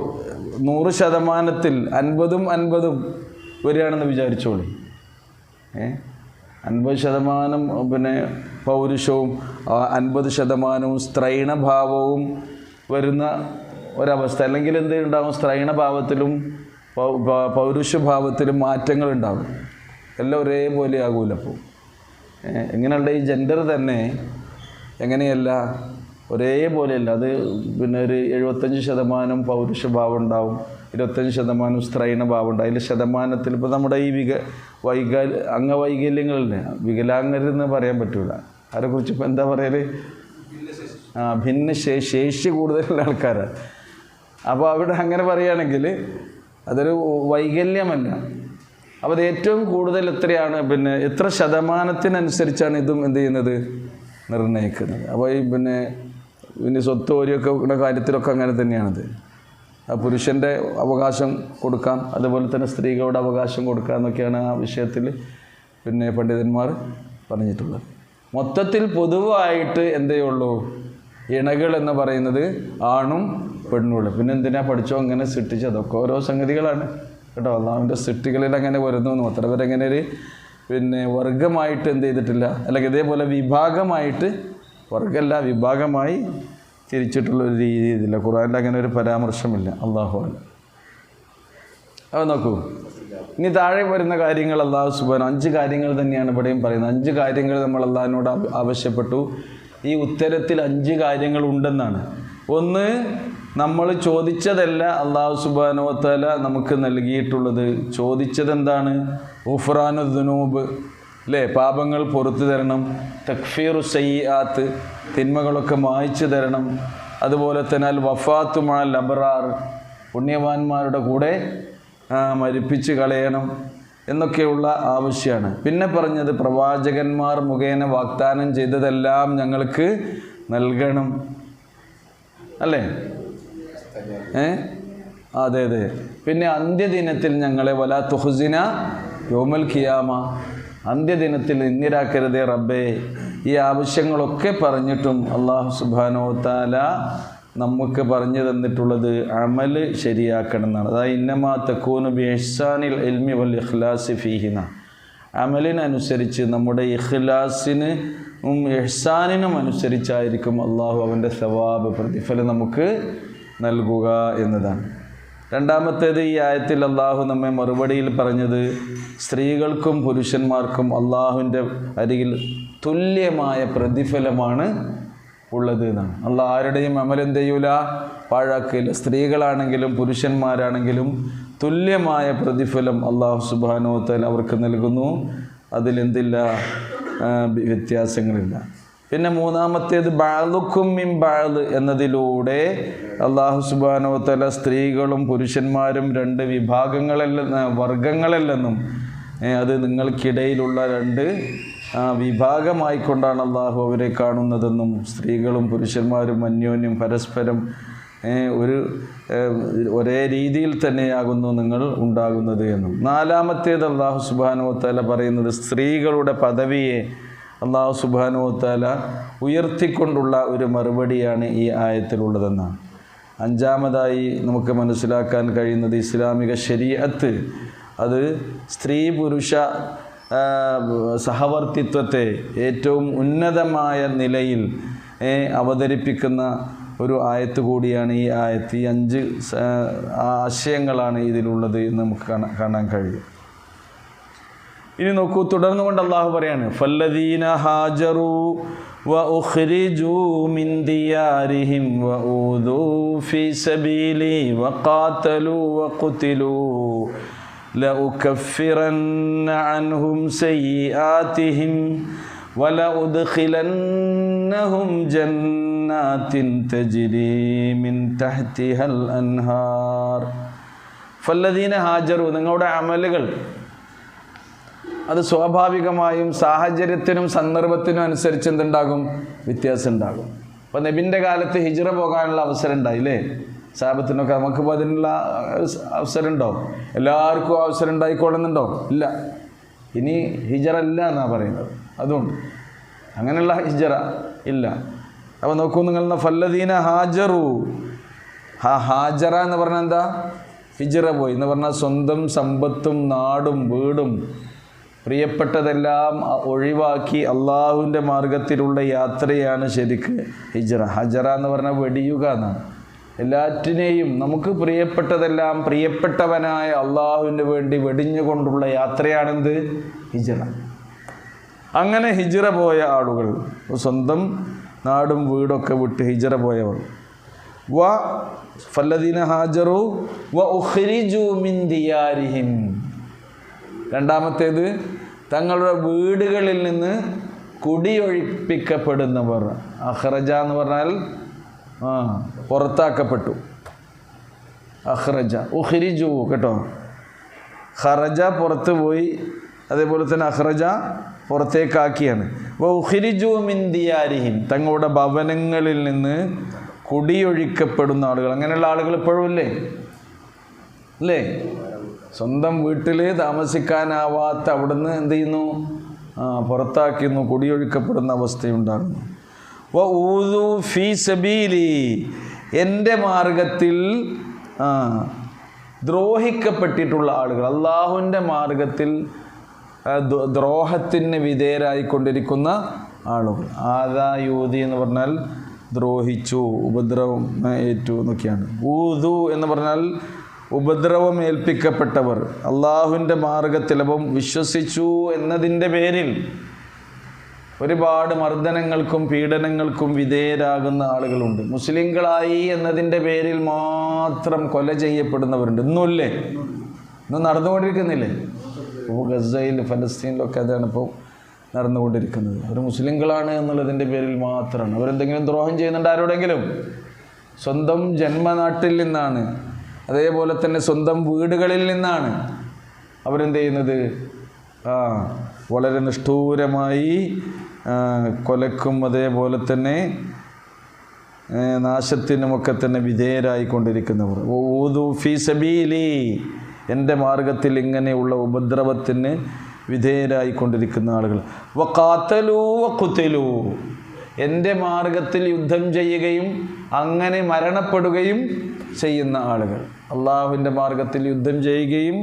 100% 50-50 വരികയാണെന്ന് വിചാരിച്ചോളി. 50% പിന്നെ പൗരുഷവും 50% സ്ത്രൈണഭാവവും വരുന്ന ഒരവസ്ഥ. അല്ലെങ്കിൽ എന്തുണ്ടാകും? സ്ത്രൈണഭാവത്തിലും പൗരുഷഭാവത്തിലും മാറ്റങ്ങളുണ്ടാകും. എല്ലാം ഒരേപോലെ ആകൂല. അപ്പോൾ എങ്ങനെയുള്ള ഈ ജെൻഡർ തന്നെ എങ്ങനെയല്ല, ഒരേപോലെയല്ല. അത് പിന്നെ ഒരു 75% പൗരുഷഭാവം ഉണ്ടാവും, 25% സ്ത്രൈണഭാവം ഉണ്ടാവും. അതിൽ ശതമാനത്തിൽ ഇപ്പോൾ നമ്മുടെ ഈ അംഗവൈകല്യങ്ങളില്ലേ, വികലാംഗരെന്ന് പറയാൻ പറ്റൂല. അവരെക്കുറിച്ച് ഇപ്പോൾ എന്താ പറയൽ? ഭിന്നശേഷി കൂടുതലുള്ള ആൾക്കാരാണ്. അപ്പോൾ അവിടെ അങ്ങനെ പറയുകയാണെങ്കിൽ അതൊരു വൈകല്യമല്ല. അപ്പോൾ അത് ഏറ്റവും കൂടുതൽ എത്രയാണ്, പിന്നെ എത്ര ശതമാനത്തിനനുസരിച്ചാണ് ഇതും എന്ത് ചെയ്യുന്നത്? നിർണ്ണയിക്കുന്നത്. അപ്പോൾ ഈ പിന്നെ പിന്നെ സ്വത്ത് ഓരിയൊക്കെ കാര്യത്തിലൊക്കെ അങ്ങനെ തന്നെയാണത്. പുരുഷൻ്റെ അവകാശം കൊടുക്കാം, അതുപോലെ തന്നെ സ്ത്രീകളുടെ അവകാശം കൊടുക്കാം എന്നൊക്കെയാണ് ആ വിഷയത്തിൽ പിന്നെ പണ്ഡിതന്മാർ പറഞ്ഞിട്ടുള്ളത്. മൊത്തത്തിൽ പൊതുവായിട്ട് എന്തേ ഉള്ളൂ, ഇണകൾ എന്ന് പറയുന്നത് ആണും പെണ്ണുള്ളൂ. പിന്നെ എന്തിനാ പഠിച്ചോ അങ്ങനെ സൃഷ്ടിച്ചത്? അതൊക്കെ ഓരോ സംഗതികളാണ് കേട്ടോ. അള്ളാഹുവിൻ്റെ സൃഷ്ടികളിൽ അങ്ങനെ വരുന്നു. അത്ര പേരെങ്ങനെ ഒരു പിന്നെ വർഗമായിട്ട് എന്ത് ചെയ്തിട്ടില്ല, അല്ലെങ്കിൽ ഇതേപോലെ വിഭാഗമായിട്ട്, വർഗമല്ല വിഭാഗമായി തിരിച്ചിട്ടുള്ളൊരു രീതി ഇതില്ല. ഖുർആനിൽ അങ്ങനെ ഒരു പരാമർശമില്ല. അള്ളാഹു അലം. അത് നോക്കൂ, ഇനി താഴെ വരുന്ന കാര്യങ്ങൾ അള്ളാഹു സുബ്ഹാനഹു 5 കാര്യങ്ങൾ തന്നെയാണ് ഇവിടെയും പറയുന്നത്. 5 കാര്യങ്ങൾ നമ്മൾ അള്ളാഹിനോട് ആവശ്യപ്പെട്ടു. ഈ ഉത്തരത്തിൽ 5 കാര്യങ്ങൾ ഉണ്ടെന്നാണ്. ഒന്ന്, നമ്മൾ ചോദിച്ചതല്ല അള്ളാഹു സുബ്ഹാനഹു വ തആല നമുക്ക് നൽകിയിട്ടുള്ളത്. ചോദിച്ചതെന്താണ്? ഗുഫ്റാനു ദുനൂബ്, അല്ലേ? പാപങ്ങൾ പുറത്തു തരണം. തക്ഫീറു സയ്യിആത്ത്, തിന്മകളൊക്കെ മായ്ച്ചു തരണം. അതുപോലെ തന്നെ അൽ വഫാത്തു മഅൽ അബ്റാർ, പുണ്യവാന്മാരുടെ കൂടെ മരിപ്പിച്ച് കളയണം എന്നൊക്കെയുള്ള ആവശ്യമാണ്. പിന്നെ പറഞ്ഞത് പ്രവാചകന്മാർ മുഖേന വാഗ്ദാനം ചെയ്തതെല്ലാം ഞങ്ങൾക്ക് നൽകണം, അല്ലേ? അതെ അതെ. പിന്നെ അന്ത്യദിനത്തിൽ ഞങ്ങളെ വലാ തുഹ്സിന യൗമൽ ഖിയാമ, അന്ത്യദിനത്തിൽ നിന്ദിരാക്കരുതേ റബ്ബേ. ഈ ആവശ്യങ്ങളൊക്കെ പറഞ്ഞിട്ടും അല്ലാഹു സുബ്ഹാനഹു വ തആല നമുക്ക് പറഞ്ഞു തന്നിട്ടുള്ളത് അമല് ശരിയാക്കണം എന്നാണ്. അതായത് ഇന്നമാ തകൂനു ബി ഇഹ്സാനിൽ ഇൽമി വൽ ഇഖ്ലാസി ഫീഹിന, അമലിനനുസരിച്ച് നമ്മുടെ ഇഖ്ലാസിനും ഇഹ്സാനിനും അനുസരിച്ചായിരിക്കും അള്ളാഹു അവൻ്റെ സവാബ്, പ്രതിഫലം നമുക്ക് നൽകുക എന്നതാണ്. രണ്ടാമത്തേത്, ഈ ആയത്തിൽ അള്ളാഹു നമ്മെ മറുപടിയിൽ പറഞ്ഞത് സ്ത്രീകൾക്കും പുരുഷന്മാർക്കും അള്ളാഹുവിൻ്റെ അരികിൽ തുല്യമായ പ്രതിഫലമാണ് ഉള്ളത് എന്നാണ്. അള്ളാഹ് ആരുടെയും അമലെന്ത് ചെയ്യൂല, പാഴാക്കില്ല. സ്ത്രീകളാണെങ്കിലും പുരുഷന്മാരാണെങ്കിലും തുല്യമായ പ്രതിഫലം അള്ളാഹു സുബ്ഹാനഹു വ തആല അവർക്ക് നൽകുന്നു. അതിലെന്തില്ല, വ്യത്യാസങ്ങളില്ല. പിന്നെ മൂന്നാമത്തേത് ബഅ്ദുക്കും മിൻ ബഅ്ദ് എന്നതിലൂടെ അള്ളാഹു സുബ്ഹാനഹു വ തആല സ്ത്രീകളും പുരുഷന്മാരും 2 വർഗങ്ങളല്ലെന്നും അത് നിങ്ങൾക്കിടയിലുള്ള 2 വിഭാഗമായിക്കൊണ്ടാണ് അള്ളാഹു അവരെ കാണുന്നതെന്നും സ്ത്രീകളും പുരുഷന്മാരും അന്യോന്യം പരസ്പരം ഒരേ രീതിയിൽ തന്നെയാകുന്നു നിങ്ങൾ ഉണ്ടാകുന്നത് എന്നും. നാലാമത്തേത് അള്ളാഹു സുബ്ഹാനഹു വ തആല പറയുന്നത് സ്ത്രീകളുടെ പദവിയെ അള്ളാഹു സുബ്ഹാനഹു വ തആല ഉയർത്തിക്കൊണ്ടുള്ള ഒരു മറുപടിയാണ് ഈ ആയത്തിലുള്ളതെന്നാണ്. അഞ്ചാമതായി നമുക്ക് മനസ്സിലാക്കാൻ കഴിയുന്നത് ഇസ്ലാമിക ശരീഅത്ത് അത് സ്ത്രീ പുരുഷ സഹവർത്തിത്വത്തെ ഏറ്റവും ഉന്നതമായ നിലയിൽ അവതരിപ്പിക്കുന്ന ഒരു ആയത്ത് കൂടിയാണ് ഈ ആയത്ത്. ഈ 5 ആശയങ്ങളാണ് ഇതിലുള്ളത് എന്ന് നമുക്ക് കാണാൻ കഴിയും. ഇനി നോക്കൂ, തുടർന്നുകൊണ്ട് അള്ളാഹു പറയാണ് ഫല്ലദീന ഹാജറു വ ഉഖ്രിജു മിൻ ദിയാരിഹിം വ ഊദു ഫീ സബീലി വ ഖാതലു വ ഖുതിലു ലഉകഫിറന്ന അൻഹും സയ്യിആതിഹിം വ ലഉദ്ഖിലന്നഹും ജന്നാത്തിൻ തജ്രി മിൻ തഹ്തിഹൽ അൻഹാർ. ഫല്ലദീന ഹാജറു, നിങ്ങളുടെ അമലുകൾ അത് സ്വാഭാവികമായും സാഹചര്യത്തിനും സന്ദർഭത്തിനും അനുസരിച്ച് എന്തുണ്ടാകും, വ്യത്യാസം ഉണ്ടാകും. അപ്പോൾ നബിൻ്റെ കാലത്ത് ഹിജ്റ പോകാനുള്ള അവസരം ഉണ്ടായില്ലേ, സഹാബത്തിനൊക്കെ. നമുക്കിപ്പോൾ അതിനുള്ള അവസരം ഉണ്ടോ? എല്ലാവർക്കും അവസരം ഉണ്ടായിക്കോളുന്നുണ്ടോ? ഇല്ല. ഇനി ഹിജ്റ ഇല്ല എന്നാണ് പറയുന്നത്. അതുകൊണ്ട് അങ്ങനെയുള്ള ഹിജ്റ ഇല്ല. അപ്പോൾ നോക്കൂ നിങ്ങൾ, ഫല്ലദീന ഹാജറു, ഹാജറ എന്ന് പറഞ്ഞാൽ എന്താ? ഹിജ്റ പോയി എന്ന് പറഞ്ഞാൽ സ്വന്തം സമ്പത്തും നാടും വീടും പ്രിയപ്പെട്ടതെല്ലാം ഒഴിവാക്കി അള്ളാഹുവിൻ്റെ മാർഗത്തിലുള്ള യാത്രയാണ് ശരിക്ക് ഹിജ്റ. ഹജറ എന്ന് പറഞ്ഞാൽ വെടിയുക എന്നാണ്. എല്ലാറ്റിനെയും നമുക്ക് പ്രിയപ്പെട്ടതെല്ലാം പ്രിയപ്പെട്ടവനായ അള്ളാഹുവിന് വേണ്ടി വെടിഞ്ഞുകൊണ്ടുള്ള യാത്രയാണെന്ത്? ഹിജ്റ. അങ്ങനെ ഹിജ്റ പോയ ആളുകൾ, സ്വന്തം നാടും വീടൊക്കെ വിട്ട് ഹിജ്റ പോയവർ. ഫല്ലദീന ഹാജറു വ ഉഖ്രിജു മിൻ ദിയാരിഹിം, രണ്ടാമത്തേത് തങ്ങളുടെ വീടുകളിൽ നിന്ന് കുടിയൊഴിപ്പിക്കപ്പെടുന്നവർ. അഖ്റജ എന്ന് പറഞ്ഞാൽ പുറത്താക്കപ്പെട്ടു. അഖ്റജ, ഉഖ്രിജു കേട്ടോ. ഖറജ പുറത്തു പോയി, അതേപോലെ തന്നെ അഖ്റജ പുറത്തേക്കാക്കിയാണ്. വഉഖ്രിജൂ മിൻ ദിയാരിഹിം, തങ്ങളുടെ ഭവനങ്ങളിൽ നിന്ന് കുടിയൊഴിക്കപ്പെടുന്ന ആളുകൾ. അങ്ങനെയുള്ള ആളുകൾ ഇപ്പോഴും ഇല്ലേ? അല്ലേ? സ്വന്തം വീട്ടിൽ താമസിക്കാനാവാത്ത അവിടുന്ന് എന്ത് ചെയ്യുന്നു? പുറത്താക്കുന്നു, കുടിയൊഴിക്കപ്പെടുന്ന അവസ്ഥയുണ്ടാകുന്നു. വഊദു ഫീ സബീലി, എൻ്റെ മാർഗത്തിൽ ദ്രോഹിക്കപ്പെട്ടിട്ടുള്ള ആളുകൾ, അള്ളാഹുവിൻ്റെ മാർഗത്തിൽ ദ്രോഹത്തിന് വിധേയരായിക്കൊണ്ടിരിക്കുന്ന ആളുകൾ. ആദാ യൂദി എന്ന് പറഞ്ഞാൽ ദ്രോഹിച്ചു, ഉപദ്രവം ഏറ്റു എന്നൊക്കെയാണ്. ഊദു എന്ന് പറഞ്ഞാൽ ഉപദ്രവം ഏൽപ്പിക്കപ്പെട്ടവർ, അള്ളാഹുവിൻ്റെ മാർഗത്തിൽ അപ്പം വിശ്വസിച്ചു എന്നതിൻ്റെ പേരിൽ ഒരുപാട് മർദ്ദനങ്ങൾക്കും പീഡനങ്ങൾക്കും വിധേയരാകുന്ന ആളുകളുണ്ട്. മുസ്ലിങ്ങളായി എന്നതിൻ്റെ പേരിൽ മാത്രം കൊല ചെയ്യപ്പെടുന്നവരുണ്ട്. ഇന്നുമില്ലേ? ഇന്ന് നടന്നുകൊണ്ടിരിക്കുന്നില്ലേ? ഇപ്പോൾ ഗസയിൽ ഫലസ്തീനിലൊക്കെ അതാണ് ഇപ്പോൾ നടന്നുകൊണ്ടിരിക്കുന്നത്. അവർ മുസ്ലിങ്ങളാണ് എന്നുള്ളതിൻ്റെ പേരിൽ മാത്രമാണ്. അവരെന്തെങ്കിലും ദ്രോഹം ചെയ്യുന്നുണ്ട് ആരോടെങ്കിലും? സ്വന്തം ജന്മനാട്ടിൽ നിന്നാണ്, അതേപോലെ തന്നെ സ്വന്തം വീടുകളിൽ നിന്നാണ് അവരെന്ത് ചെയ്യുന്നത്? വളരെ നിഷ്ഠൂരമായി കൊലക്കും അതേപോലെ തന്നെ നാശത്തിനുമൊക്കെ തന്നെ വിധേയരായിക്കൊണ്ടിരിക്കുന്നവർ. ഊദു ഫീ സബീലി, എൻ്റെ മാർഗത്തിൽ ഇങ്ങനെയുള്ള ഉപദ്രവത്തിന് വിധേയരായിക്കൊണ്ടിരിക്കുന്ന ആളുകൾ. വഖാതലൂ വഖുതിലൂ, എൻ്റെ മാർഗത്തിൽ യുദ്ധം ചെയ്യുകയും അങ്ങനെ മരണപ്പെടുകയും ചെയ്യുന്ന ആളുകൾ. അള്ളാഹുവിൻ്റെ മാർഗത്തിൽ യുദ്ധം ചെയ്യുകയും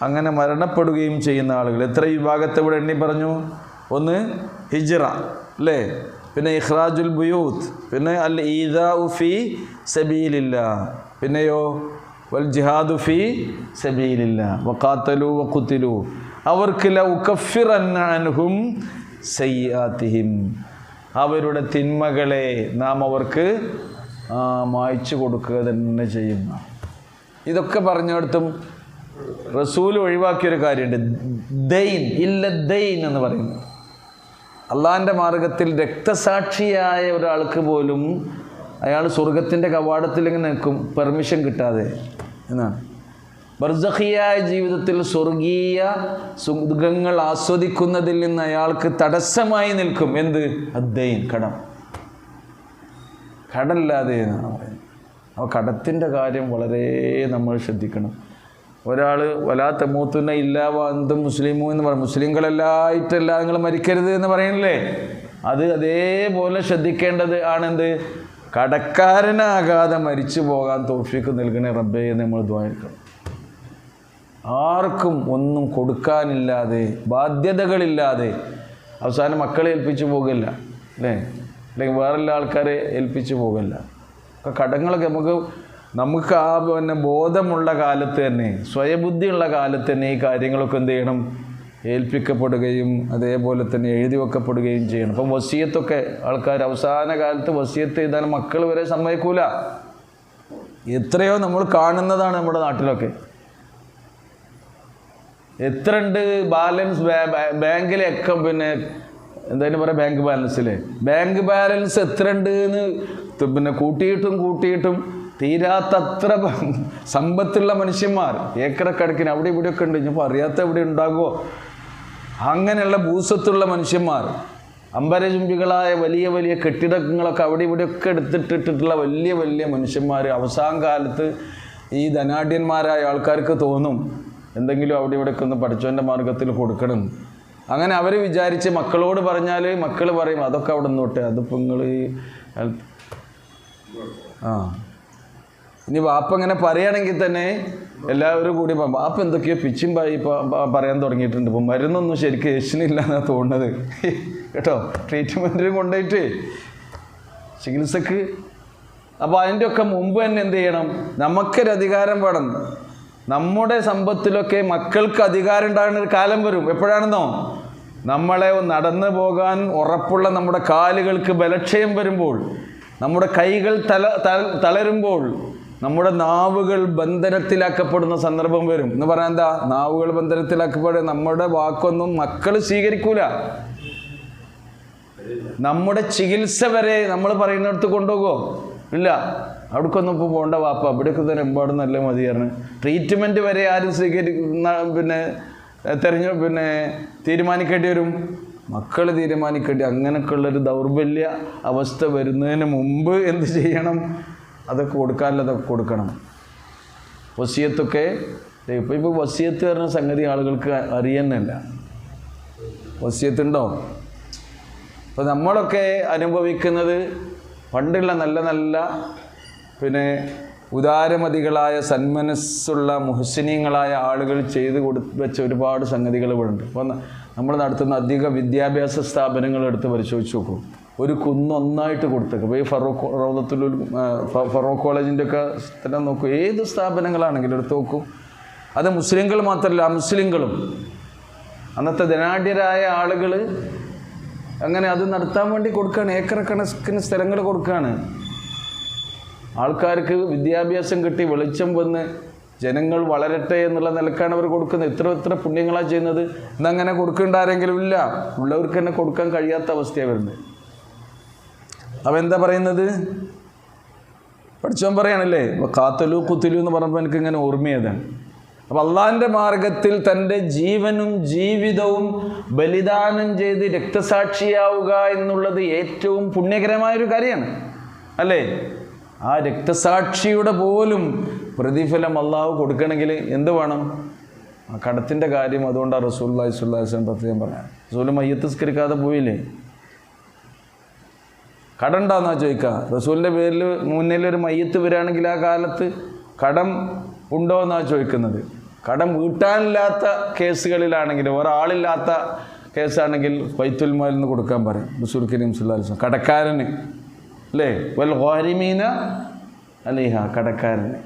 അങ്ങനെ മരണപ്പെടുകയും ചെയ്യുന്ന ആളുകൾ. എത്ര വിഭാഗത്തെ ഇവിടെ എണ്ണി പറഞ്ഞു? ഒന്ന് ഹിജ്റ അല്ലേ, പിന്നെ ഇഖ്റാജുൽ ബുയൂത്ത്, പിന്നെ അൽ ഈദാഉ ഫീ സബീലില്ലാഹ്, പിന്നെയോ വൽ ജിഹാദു ഫീ സബീലില്ലാഹ്. വഖാതലൂ വഖുതിലൂ, അവർക്ക് ലഉകഫിറന്ന അൻഹും സയ്യിആതിഹിം, അവരുടെ തിന്മകളെ നാം അവർക്ക് മായ്ച്ചു കൊടുക്കുക തന്നെ ചെയ്യുന്ന. ഇതൊക്കെ പറഞ്ഞിടത്തും റസൂൽ ഒഴിവാക്കിയൊരു കാര്യമുണ്ട്, ദൈൻ ഇല്ല ദൈൻ എന്ന് പറയുന്നത്. അള്ളാഹിൻ്റെ മാർഗത്തിൽ രക്തസാക്ഷിയായ ഒരാൾക്ക് പോലും അയാൾ സ്വർഗത്തിൻ്റെ കവാടത്തിൽ ഇങ്ങനെ നിൽക്കും, പെർമിഷൻ കിട്ടാതെ എന്നാണ്. ബർസഖിയായ ജീവിതത്തിൽ സ്വർഗീയ സുഖങ്ങൾ ആസ്വദിക്കുന്നതിൽ നിന്ന് അയാൾക്ക് തടസ്സമായി നിൽക്കും എന്ത്? അദ്ദൈൻ, കടം. കടമില്ലാതെ എന്നാണ് പറയുന്നത്. അപ്പോൾ കടത്തിൻ്റെ കാര്യം വളരെ നമ്മൾ ശ്രദ്ധിക്കണം. ഒരാൾ വലാത്ത മൂത്തുന്ന ഇല്ലാവ എന്തും മുസ്ലിമു എന്ന് പറയും, മുസ്ലിങ്ങളെല്ലായിട്ടല്ല നിങ്ങൾ മരിക്കരുത് എന്ന് പറയുന്നില്ലേ? അത് അതേപോലെ ശ്രദ്ധിക്കേണ്ടത് ആണെന്ത്? കടക്കാരനാകാതെ മരിച്ചു പോകാൻ തൗഫീഖ് നൽകണേ റബ്ബേ എന്ന് നമ്മൾ ദുആഇക്കണം. ആർക്കും ഒന്നും കൊടുക്കാനില്ലാതെ ബാധ്യതകളില്ലാതെ അവസാനം മക്കളെ ഏൽപ്പിച്ചു പോകില്ല അല്ലേ, അല്ലെങ്കിൽ വേറെല്ലാ ആൾക്കാരെ ഏൽപ്പിച്ചു പോകില്ല. അപ്പോൾ കടങ്ങളൊക്കെ നമുക്ക് ആ പിന്നെ ബോധമുള്ള കാലത്ത് തന്നെ, സ്വയബുദ്ധിയുള്ള കാലത്ത് തന്നെ ഈ കാര്യങ്ങളൊക്കെ എന്ത് ചെയ്യണം? ഏൽപ്പിക്കപ്പെടുകയും അതേപോലെ തന്നെ എഴുതി വെക്കപ്പെടുകയും ചെയ്യണം. അപ്പം വസിയത്തൊക്കെ ആൾക്കാർ അവസാന കാലത്ത് വസിയത്ത് എഴുതാൻ മക്കൾ വരെ സമ്മതിക്കൂല. എത്രയോ നമ്മൾ കാണുന്നതാണ് നമ്മുടെ നാട്ടിലൊക്കെ. എത്ര ഉണ്ട് ബാലൻസ് ബാങ്കിലൊക്കെ, പിന്നെ എന്തായാലും പറയാം ബാങ്ക് ബാലൻസിലെ ബാങ്ക് ബാലൻസ് എത്ര ഉണ്ട് എന്ന് പിന്നെ കൂട്ടിയിട്ടും തീരാത്തത്ര സമ്പത്തുള്ള മനുഷ്യന്മാർ ഏക്കറക്കണക്കിന് അവിടെ ഇവിടെയൊക്കെ ഉണ്ട്. ഇനിയിപ്പോൾ അറിയാത്ത എവിടെ ഉണ്ടാകുമോ? അങ്ങനെയുള്ള ഭൂസ്വത്തുള്ള മനുഷ്യന്മാർ, അമ്പരചുംബികളായ വലിയ വലിയ കെട്ടിടങ്ങളൊക്കെ അവിടെ ഇവിടെയൊക്കെ എടുത്തിട്ടിട്ടുള്ള വലിയ വലിയ മനുഷ്യന്മാർ അവസാന കാലത്ത് ഈ ധനാഢ്യന്മാരായ ആൾക്കാർക്ക് തോന്നും എന്തെങ്കിലും അവിടെ ഇവിടെയൊക്കെ ഒന്ന് പഠിച്ചവൻ്റെ മാർഗത്തിൽ കൊടുക്കണം. അങ്ങനെ അവർ വിചാരിച്ച് മക്കളോട് പറഞ്ഞാൽ മക്കൾ പറയും അതൊക്കെ അവിടെ നിന്നോട്ടെ, അതിപ്പോൾ നിങ്ങൾ ഇനി വാപ്പ ഇങ്ങനെ പറയുകയാണെങ്കിൽ തന്നെ എല്ലാവരും കൂടി വാപ്പ എന്തൊക്കെയോ പിച്ചും പായി പറയാൻ തുടങ്ങിയിട്ടുണ്ട്. ഇപ്പം മരുന്നൊന്നും ശരിക്കും യേശുനില്ല എന്നാണ് തോന്നുന്നത് കേട്ടോ, ട്രീറ്റ്മെൻറ്റിന് കൊണ്ടുപോയിട്ട് ചികിത്സക്ക്. അപ്പോൾ അതിൻ്റെ ഒക്കെ മുമ്പ് തന്നെ എന്ത് ചെയ്യണം? നമുക്കൊരു അധികാരം വേണം. നമ്മുടെ സമ്പത്തിലൊക്കെ മക്കൾക്ക് അധികാരം ഉണ്ടാകുന്ന ഒരു കാലം വരും. എപ്പോഴാണെന്നോ? നമ്മളെ നടന്നു പോകാൻ ഉറപ്പുള്ള നമ്മുടെ കാലുകൾക്ക് ബലക്ഷയം വരുമ്പോൾ, നമ്മുടെ കൈകൾ തളരുമ്പോൾ, നമ്മുടെ നാവുകൾ ബന്ധനത്തിലാക്കപ്പെടുന്ന സന്ദർഭം വരും. എന്ന് പറയാൻ എന്താ? നാവുകൾ ബന്ധനത്തിലാക്കപ്പെടുക, നമ്മുടെ വാക്കൊന്നും മക്കൾ സ്വീകരിക്കൂല. നമ്മുടെ ചികിത്സ വരെ നമ്മൾ പറയുന്നിടത്ത് കൊണ്ടുപോകുമോ? ഇല്ല, അവിടേക്കൊന്നും ഇപ്പോൾ പോകേണ്ട വാപ്പ, അവിടെയൊക്കെ തന്നെ എമ്പാടും നല്ല മതിയായിരുന്നു. ട്രീറ്റ്മെൻറ്റ് വരെ ആരും പിന്നെ തീരുമാനിക്കേണ്ടി വരും. മക്കൾ തീരുമാനിക്കേണ്ടി അങ്ങനെയൊക്കെയുള്ളൊരു ദൗർബല്യ അവസ്ഥ വരുന്നതിന് മുമ്പ് എന്ത് ചെയ്യണം? അതൊക്കെ കൊടുക്കാനുള്ളതൊക്കെ കൊടുക്കണം. വസിയത്തൊക്കെ ഇപ്പോൾ വസിയത്ത് പറഞ്ഞ സംഗതി ആളുകൾക്ക് അറിയുന്നില്ല. വസിയത്തുണ്ടോ? അപ്പോൾ നമ്മളൊക്കെ അനുഭവിക്കുന്നത് പണ്ടുള്ള നല്ല നല്ല ഉദാരമതികളായ സന്മനസ്സുള്ള മുഹ്സിനീങ്ങളായ ആളുകൾ ചെയ്ത് വെച്ച ഒരുപാട് സംഗതികൾ ഇവിടെ ഉണ്ട്. അപ്പോൾ നമ്മൾ നടത്തുന്ന അധിക വിദ്യാഭ്യാസ സ്ഥാപനങ്ങൾ എടുത്ത് പരിശോധിച്ച് നോക്കും. ഒരു ഒന്നായിട്ട് കൊടുത്തേക്കും. ഇപ്പോൾ ഈ ഫറൂഖ് കോളേജിൻ്റെ ഒക്കെ സ്ഥലം നോക്കൂ. ഏത് സ്ഥാപനങ്ങളാണെങ്കിലും എടുത്ത് നോക്കൂ. അത് മുസ്ലിങ്ങൾ മാത്രമല്ല, അമുസ്ലിങ്ങളും അന്നത്തെ ധനാഢ്യരായ ആളുകൾ അങ്ങനെ അത് നടത്താൻ വേണ്ടി കൊടുക്കുകയാണ്. ഏക്കർ കണക്കിന് സ്ഥലങ്ങൾ കൊടുക്കുകയാണ്. ആൾക്കാർക്ക് വിദ്യാഭ്യാസം കിട്ടി വെളിച്ചം വന്ന് ജനങ്ങൾ വളരട്ടെ എന്നുള്ള നിലക്കാണ് അവർ കൊടുക്കുന്നത്. എത്ര പുണ്യങ്ങളാണ് ചെയ്യുന്നത്. ഇന്നങ്ങനെ കൊടുക്കേണ്ടാരെങ്കിലും ഇല്ല. ഉള്ളവർക്ക് തന്നെ കൊടുക്കാൻ കഴിയാത്ത അവസ്ഥയാണ് വരുന്നത്. അപ്പം എന്താ പറയുന്നത്? പഠിച്ചവൻ പറയാണല്ലേ, കാത്തലു കുത്തിലു എന്ന് പറഞ്ഞപ്പോൾ എനിക്ക് ഇങ്ങനെ ഓർമ്മയതാണ്. അപ്പം അള്ളാഹിൻ്റെ മാർഗത്തിൽ തൻ്റെ ജീവനും ജീവിതവും ബലിദാനം ചെയ്ത് രക്തസാക്ഷിയാവുക എന്നുള്ളത് ഏറ്റവും പുണ്യകരമായൊരു കാര്യമാണ് അല്ലേ? ആ രക്തസാക്ഷിയുടെ പോലും പ്രതിഫലം അള്ളാഹു കൊടുക്കണമെങ്കിൽ എന്ത് വേണം? ആ കടത്തിൻ്റെ കാര്യം. അതുകൊണ്ടാണ് റസൂലുള്ളാഹി സ്വല്ലല്ലാഹു അലൈഹി വസല്ലം പ്രത്യേകം പറയാം. റസൂൽ മയ്യത്ത് നിസ്കരിക്കാതെ പോയില്ലേ? കടമുണ്ടാന്നാ ചോദിക്കുക. റസൂലിൻ്റെ പേരിൽ മുന്നിലൊരു മയ്യത്ത് വരികയാണെങ്കിൽ ആ കാലത്ത് കടം ഉണ്ടോ എന്നാണ് ചോദിക്കുന്നത്. കടം വീട്ടാനില്ലാത്ത കേസുകളിലാണെങ്കിൽ, ഒരാളില്ലാത്ത കേസാണെങ്കിൽ ബൈത്തുൽ മാലിൽ നിന്ന് കൊടുക്കാൻ പറയും റസൂൽ കരീം സ്വല്ലല്ലാഹു അലൈഹി വസല്ലം. കടക്കാരന് അല്ലേ? വൽ ഖാരിമീന അലൈഹ, കടക്കാരന്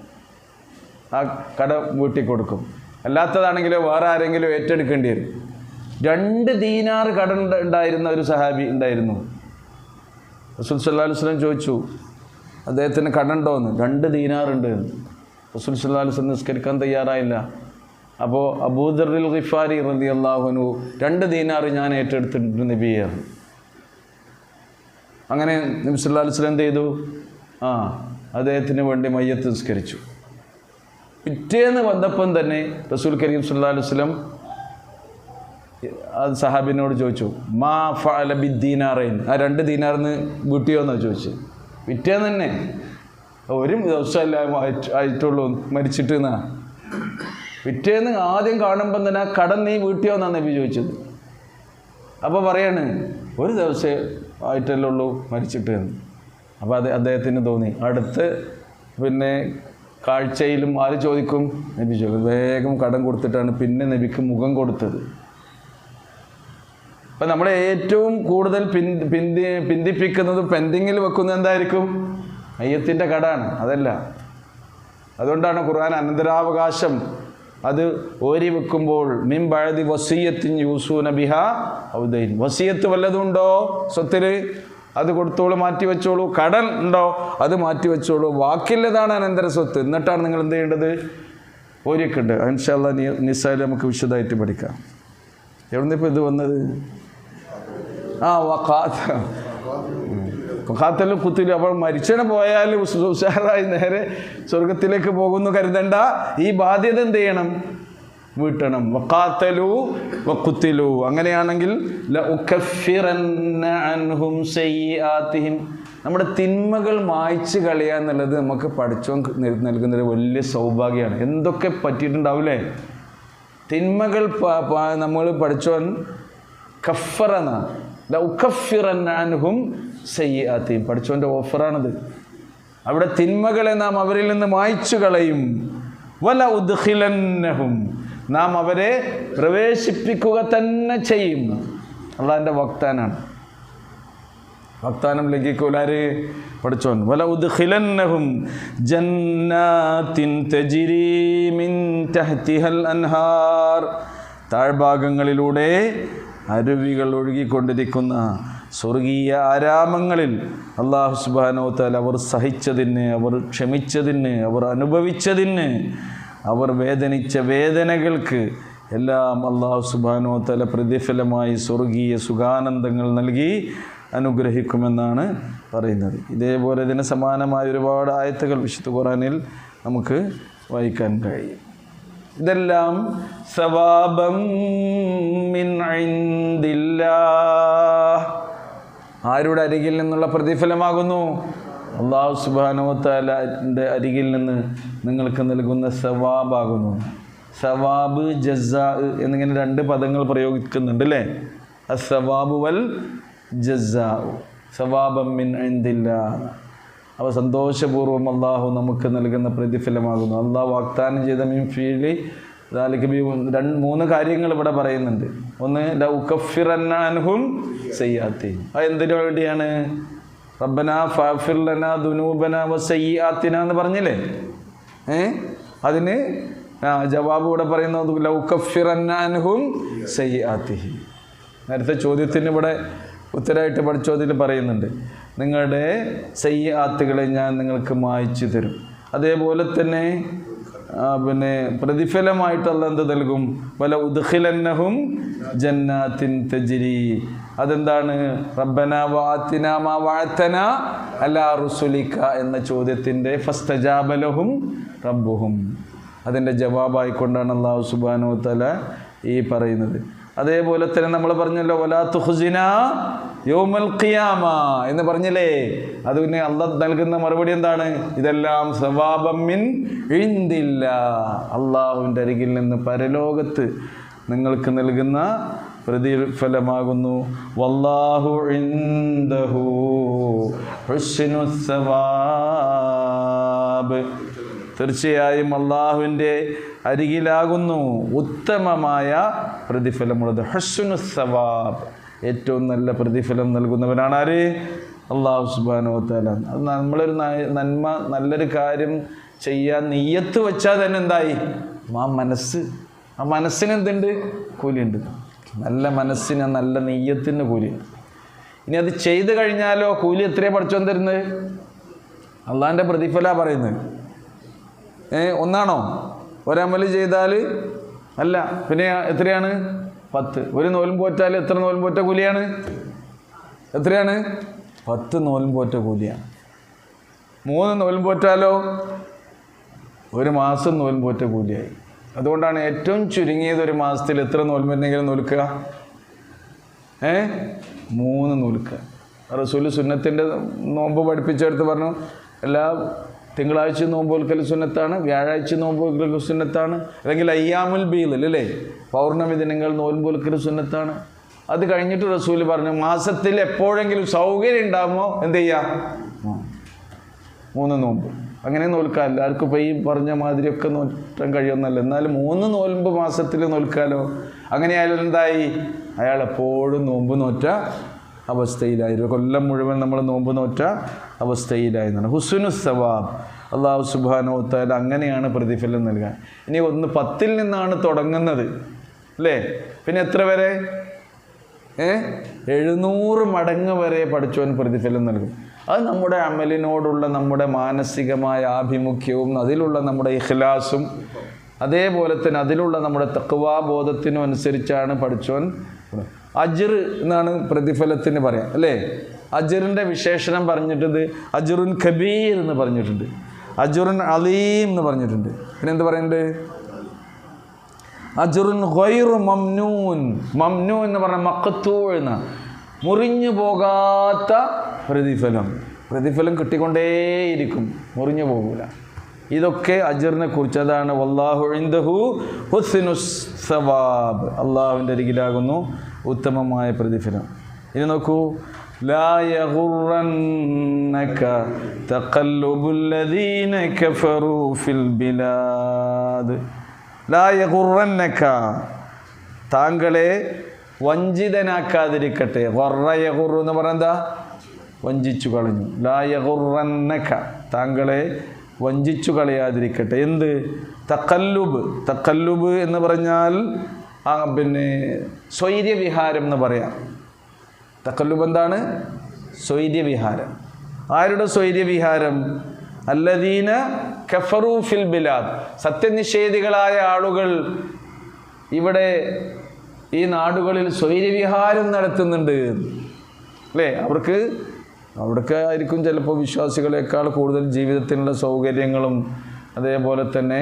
ആ കട വീട്ടി കൊടുക്കും. അല്ലാത്തതാണെങ്കിലോ വേറെ ആരെങ്കിലും ഏറ്റെടുക്കേണ്ടി വരും. 2 ദീനാർ കട ഉണ്ടായിരുന്ന ഒരു സഹാബി ഉണ്ടായിരുന്നു. റസൂൽ സ്വല്ലല്ലാഹു അലൈഹി വസല്ലം ചോദിച്ചു അദ്ദേഹത്തിന് കടമുണ്ടോയെന്ന്. 2 ദീനാർ ഉണ്ട്. റസൂൽ സ്വല്ലല്ലാഹു അലൈഹി വസല്ലം നിസ്കരിക്കാൻ തയ്യാറായില്ല. അപ്പോൾ അബൂദറിൽ ഗിഫാരി റളിയല്ലാഹു അൻഹു 2 ദീനാർ ഞാൻ ഏറ്റെടുത്തിട്ടുണ്ട് നബിയെ. അങ്ങനെ നബി സല്ലല്ലാഹു അലൈഹി വസല്ലം എന്ത് ചെയ്തു? അദ്ദേഹത്തിന് വേണ്ടി മയ്യത്ത് നിസ്കരിച്ചു. പിറ്റേന്ന് വന്നപ്പം തന്നെ റസൂൽ കരീം സല്ലല്ലാഹു അലൈഹി വസല്ലം ആ സഹാബിനോട് ചോദിച്ചു, മാ ഫഅല ബിദ്ദീനാറൈൻ, ആ 2 ദീനാറിന് വീട്ടിയോ എന്നാണ് ചോദിച്ചത്. പിറ്റേന്ന് തന്നെ, ഒരു ദിവസമല്ല ആയിട്ടുള്ളൂ മരിച്ചിട്ട് എന്നാ. പിറ്റേന്ന് ആദ്യം കാണുമ്പം തന്നെ ആ കടം നീ വീട്ടിയോ എന്നാണ് നബി ചോദിച്ചത്. അപ്പോൾ പറയാണ്, ഒരു ദിവസം ആയിട്ടല്ലേ ഉള്ളൂ മരിച്ചിട്ട് എന്ന്. അപ്പോൾ അദ്ദേഹത്തിന് തോന്നി. അടുത്ത് കാഴ്ചയിലും ആര് ചോദിക്കും? നബി ചോദിക്കും. വേഗം കടം കൊടുത്തിട്ടാണ് പിന്നെ നബിക്ക് മുഖം കൊടുത്തത്. അപ്പം നമ്മളെ ഏറ്റവും കൂടുതൽ പിന്തിപ്പിക്കുന്നത്, പെൻഡിങ്ങിൽ വെക്കുന്നത് എന്തായിരിക്കും? മയ്യത്തിൻ്റെ കടാണ്. അതല്ല. അതുകൊണ്ടാണ് ഖുർആൻ അനന്തരാവകാശം അത് ഓരി വെക്കുമ്പോൾ മിൻ ബഅദി വസിയ്യത്തിൻ യൂസൂന ബിഹാ ഔ ദൈൻ, വസിയത്ത് വല്ലതുണ്ടോ സ്വത്തിൽ അത് കൊടുത്തോളൂ, മാറ്റി വെച്ചോളൂ. കടൻ ഉണ്ടോ അത് മാറ്റി വെച്ചോളൂ. ബാക്കിയുള്ളതാണ് അനന്തര സ്വത്ത്. എന്നിട്ടാണ് നിങ്ങൾ എന്ത് ചെയ്യേണ്ടത്? ഓരിയൊക്കെയുണ്ട്. ഇൻഷാ അല്ലാഹ് നിസ്സായിൽ നമുക്ക് വിശദമായിട്ട് പഠിക്കാം. എവിടുന്ന് ഇപ്പോൾ ഇത് വന്നത്? ഖാത്തലു കുത്തിലു. അപ്പോൾ മരിച്ചനെ പോയാൽ ഉഷാറായി നേരെ സ്വർഗത്തിലേക്ക് പോകുന്നു കരുതണ്ട. ഈ ബാധ്യത എന്ത് ചെയ്യണം? വീട്ടണം. വഖാത്തലു വഖുത്തിലു. അങ്ങനെയാണെങ്കിൽ ലഉകഫിറന്ന അൻഹും സയ്യിആതിഹിം, നമ്മുടെ തിന്മകൾ മായ്ച്ചു കളയുക എന്നുള്ളത് നമുക്ക് പഠിച്ചോൻ നൽകുന്നൊരു വലിയ സൗഭാഗ്യമാണ്. എന്തൊക്കെ പറ്റിയിട്ടുണ്ടാവില്ലേ തിന്മകൾ. നമ്മൾ പഠിച്ചോൻ കഫറന ലഉകഫിറന്ന അൻഹും സയ്യിആതിഹിം, പഠിച്ചോൻ്റെ ഓഫറാണത്. അവിടെ തിന്മകളെ നാം അവരിൽ നിന്ന് മായ്ച്ചു കളയും. വല ഉദ്ഖിലന്നഹും, നാം അവരെ പ്രവേശിപ്പിക്കുക തന്നെ ചെയ്യും. അള്ളാഹിൻ്റെ വാഗ്ദാനാണ്. വാഗ്ദാനം ലംഘിക്കൂലാര്? പഠിച്ചോൻ. വല ഉദ്ഖിലന്നഹും ജന്നാത്തിൻ തജ്രി മിൻ തഹ്തിഹൽ അൻഹാർ, താഴ്ഭാഗങ്ങളിലൂടെ അരുവികൾ ഒഴുകിക്കൊണ്ടിരിക്കുന്ന സ്വർഗീയ ആരാമങ്ങളിൽ അല്ലാഹു സുബ്ഹാനഹു വ തആല അവർ സഹിച്ചതിന്, അവർ ക്ഷമിച്ചതിന്, അവർ അനുഭവിച്ചതിന്, അവർ വേദനിച്ച വേദനകൾക്ക് എല്ലാം അല്ലാഹു സുബ്ഹാനഹു വ തആല പ്രതിഫലമായി സ്വർഗീയ സുഖാനന്ദങ്ങൾ നൽകി അനുഗ്രഹിക്കുമെന്നാണ് പറയുന്നത്. ഇതേപോലെ ഇതിന് സമാനമായ ഒരുപാട് ആയത്തുകൾ വിശുദ്ധ ഖുർആനിൽ നമുക്ക് വായിക്കാൻ കഴിയും. ഇതെല്ലാം സവാബം മിൻ ഇൻദില്ലാഹ്, ആരുടെ അരികിൽ നിന്നുള്ള പ്രതിഫലമാകുന്നു? അല്ലാഹു സുബ്ഹാനഹു വ തആലയുടെ അരികിൽ നിന്ന് നിങ്ങൾക്ക് നൽകുന്ന സവാബാകുന്നു. സവാബ്, ജസാ എന്നിങ്ങനെ രണ്ട് പദങ്ങൾ പ്രയോഗിക്കുന്നുണ്ട് അല്ലേ? അസ്സവാബു വൽ ജസാ, സവാബം മിൻ ഇൻദില്ലാഹ്. അവ സന്തോഷപൂർവ്വം അള്ളാഹു നമുക്ക് നൽകുന്ന പ്രതിഫലമാകുന്നു. അള്ളാഹു വാഗ്ദാനം ചെയ്ത മിൻ ഫീലി മൂന്ന് കാര്യങ്ങൾ ഇവിടെ പറയുന്നുണ്ട്. ഒന്ന്, ലൗകഫിറന്ന അൻഹും സയ്യിആത്തിഹിം. അത് എന്തിനു വേണ്ടിയാണ്? റബ്ബനാ ഫഗ്ഫിർ ലനാ ദുനൂബനാ വസയ്യിആത്തിനാ എന്ന് പറഞ്ഞില്ലേ? അതിന് ജവാബ് ഇവിടെ പറയുന്നത് ലൗകഫിറന്ന അൻഹും സയ്യിആത്തിഹിം. നേരത്തെ ചോദ്യത്തിന് ഇവിടെ ഉത്തരമായിട്ട് പഠിച്ചതിൽ പറയുന്നുണ്ട്, നിങ്ങളുടെ സയ്യിആത്തുകളെ ഞാൻ നിങ്ങൾക്ക് മായ്ച്ചു തരും. അതേപോലെ തന്നെ പ്രതിഫലമായിട്ട് അല്ലാഹ് എന്ത് നൽകും? വല ഉദ്ഖിലന്നഹും ജന്നാത്തിൻ തജ്രി. അതെന്താണ്? റബ്ബനാ വആതിനാ മാ വഅതനാ അലാ റുസുലിക എന്ന ചോദ്യത്തിൻ്റെ ഫസ്തജാബ ലഹും റബ്ബുഹും, അതിൻ്റെ ജവാബായിക്കൊണ്ടാണ് അല്ലാഹു സുബ്ഹാനഹു വ തആല ഈ പറയുന്നത്. അതേപോലെ തന്നെ നമ്മൾ പറഞ്ഞല്ലോ വലാ തുഖ്സിനാ യൗമൽ ഖിയാമ എന്ന് പറഞ്ഞില്ലേ? അത് പിന്നെ അല്ലാഹ് നൽകുന്ന മറുപടി എന്താണ്? ഇതെല്ലാം സവാബം മിൻ ഇൻദില്ലാഹ്, അള്ളാഹുവിൻ്റെ അരികിൽ നിന്ന് പരലോകത്ത് നിങ്ങൾക്ക് നൽകുന്ന പ്രതിഫലമാകുന്നു. വല്ലാഹു ഇൻദഹു ഹുസ്നുസ് സവാബ്, തീർച്ചയായും അള്ളാഹുവിൻ്റെ അരികിലാകുന്നു ഉത്തമമായ പ്രതിഫലമുള്ളത്. ഹുസ്നുസ് സവാബ്, ഏറ്റവും നല്ല പ്രതിഫലം നൽകുന്നവനാണ് ആര്? അള്ളാഹു സുബ്ഹാനഹു വ തആല. അത് നമ്മളൊരു നന്മ, നല്ലൊരു കാര്യം ചെയ്യാൻ നിയ്യത്ത് വെച്ചാൽ തന്നെ എന്തായി? ആ മനസ്സിന് എന്തുണ്ട്? കൂലിയുണ്ട്. നല്ല മനസ്സിന്, നല്ല നെയ്യത്തിന് കൂലിയുണ്ട്. ഇനി അത് ചെയ്ത് കഴിഞ്ഞാലോ കൂലി എത്രയാണ് പഠിച്ചോൻ തരുന്നത്? അള്ളാഹിൻ്റെ പ്രതിഫലമാണ് പറയുന്നത്. ഒന്നാണോ? ഒരമല് ചെയ്താൽ അല്ല, പിന്നെ എത്രയാണ്? 10. ഒരു നോലും പോറ്റാൽ എത്ര നോലും പോറ്റ കൂലിയാണ്? എത്രയാണ്? 10 നോലും പോറ്റ കൂലിയാണ്. 3 നോലും പോറ്റാലോ ഒരു മാസം നോലും പോറ്റ കൂലിയായി. അതുകൊണ്ടാണ് ഏറ്റവും ചുരുങ്ങിയത് ഒരു മാസത്തിൽ എത്ര നോൽമ്പെന്നെങ്കിലും നോൽക്കുക? 3 നോൽക്കുക. റസൂൽ സുന്നത്തിൻ്റെ നോമ്പ് പഠിപ്പിച്ചെടുത്ത് പറഞ്ഞു, എല്ലാ തിങ്കളാഴ്ച നോമ്പ് നോൽക്കൽ സുന്നത്താണ്, വ്യാഴാഴ്ച നോമ്പ് നോൽക്കൽ സുന്നത്താണ്, അല്ലെങ്കിൽ അയ്യാമുൽ ബീദ് അല്ലേ, പൗർണമി ദിനങ്ങൾ നോമ്പ് നോൽക്കൽ സുന്നത്താണ്. അത് കഴിഞ്ഞിട്ട് റസൂൽ പറഞ്ഞു, മാസത്തിൽ എപ്പോഴെങ്കിലും സൗകര്യം ഉണ്ടാകുമ്പോൾ എന്ത് ചെയ്യുക? 3 നോമ്പ്. അങ്ങനെ നോൽക്കാം. എല്ലാവർക്കും ഇപ്പോൾ ഈ പറഞ്ഞ മാതിരിയൊക്കെ നോറ്റാൻ കഴിയുമെന്നല്ല, എന്നാലും 3 നോൽമ്പ് മാസത്തിൽ നോൽക്കാലോ. അങ്ങനെയായാലും എന്തായി? അയാൾ എപ്പോഴും നോമ്പ് നോറ്റ അവസ്ഥയിലായി. കൊല്ലം മുഴുവൻ നമ്മൾ നോമ്പ് നോറ്റ അവസ്ഥയിലായിരുന്നാണ്. ഹുസ്നുസ് സവാബ്, അല്ലാഹു സുബ്ഹാനഹു വ തആല അങ്ങനെയാണ് പ്രതിഫലം നൽകാൻ. ഇനി 10 നിന്നാണ് തുടങ്ങുന്നത് അല്ലേ? പിന്നെ എത്ര വരെ? 700 മടങ്ങ് വരെ പഠിച്ചവൻ പ്രതിഫലം നൽകും. അത് നമ്മുടെ അമലിനോടുള്ള നമ്മുടെ മാനസികമായ ആഭിമുഖ്യവും അതിലുള്ള നമ്മുടെ ഇഖ്ലാസും അതേപോലെ തന്നെ അതിലുള്ള നമ്മുടെ തഖ്വാ ബോധത്തിനും അനുസരിച്ചാണ് പഠിച്ചവൻ. അജ്ർ എന്നാണ് പ്രതിഫലത്തിന് പറയാം അല്ലേ? അജ്റിൻ്റെ വിശേഷണം പറഞ്ഞിട്ടുണ്ട്. അജ്റുൻ കബീർ എന്ന് പറഞ്ഞിട്ടുണ്ട്, അജ്റുൻ അലീം എന്ന് പറഞ്ഞിട്ടുണ്ട്. പിന്നെ എന്ത് പറയുന്നുണ്ട്? അജ്റുൻ ഗൈറു മംനൂൻ. മംനൂൻ എന്ന് പറഞ്ഞാൽ മഖ്തൂ എന്ന മുറിഞ്ഞു പോകാത്ത പ്രതിഫലം കിട്ടിക്കൊണ്ടേയിരിക്കും, മുറിഞ്ഞു പോകില്ല. ഇതൊക്കെ അജ്റിനെ കുറിച്ച്. അതാണ് വല്ലാഹു ഇൻദഹു ഹുസ്നുസ് സവാബ്, അള്ളാഹുവിൻ്റെ അരികിലാകുന്നു ഉത്തമമായ പ്രതിഫലം. ഇനി നോക്കൂ, ലാ യഗുറന്നക തഖല്ലുബുൽ ലദീന കഫറൂ ഫിൽ ബിലാദ്. ലാ യഗുറന്നക, താങ്കളെ വഞ്ചിതനാക്കാതിരിക്കട്ടെ. ഗറ യഗുറു എന്ന് പറഞ്ഞാൽ എന്താ? വഞ്ചിച്ചു കളഞ്ഞു. ലാ യഗുറന്നക, താങ്കളെ വഞ്ചിച്ചു കളയാതിരിക്കട്ടെ. എന്ത്? തഖല്ലുബ് എന്ന് പറഞ്ഞാൽ പിന്നെ സ്വൈര്യവിഹാരം എന്ന് പറയാം. തഖല്ലുബ് എന്താണ്? സ്വൈര്യവിഹാരം. ആരുടെ സ്വൈര്യവിഹാരം? അല്ലദീന കഫറൂ ഫിൽ ബിലാദ്, സത്യനിഷേധികളായ ആളുകൾ ഇവിടെ ഈ നാടുകളിൽ സ്വൈര്യവിഹാരം നടത്തുന്നുണ്ട് അല്ലേ? അവർക്ക് ആയിരിക്കും ചിലപ്പോൾ വിശ്വാസികളെക്കാൾ കൂടുതൽ ജീവിതത്തിനുള്ള സൗകര്യങ്ങളും അതേപോലെ തന്നെ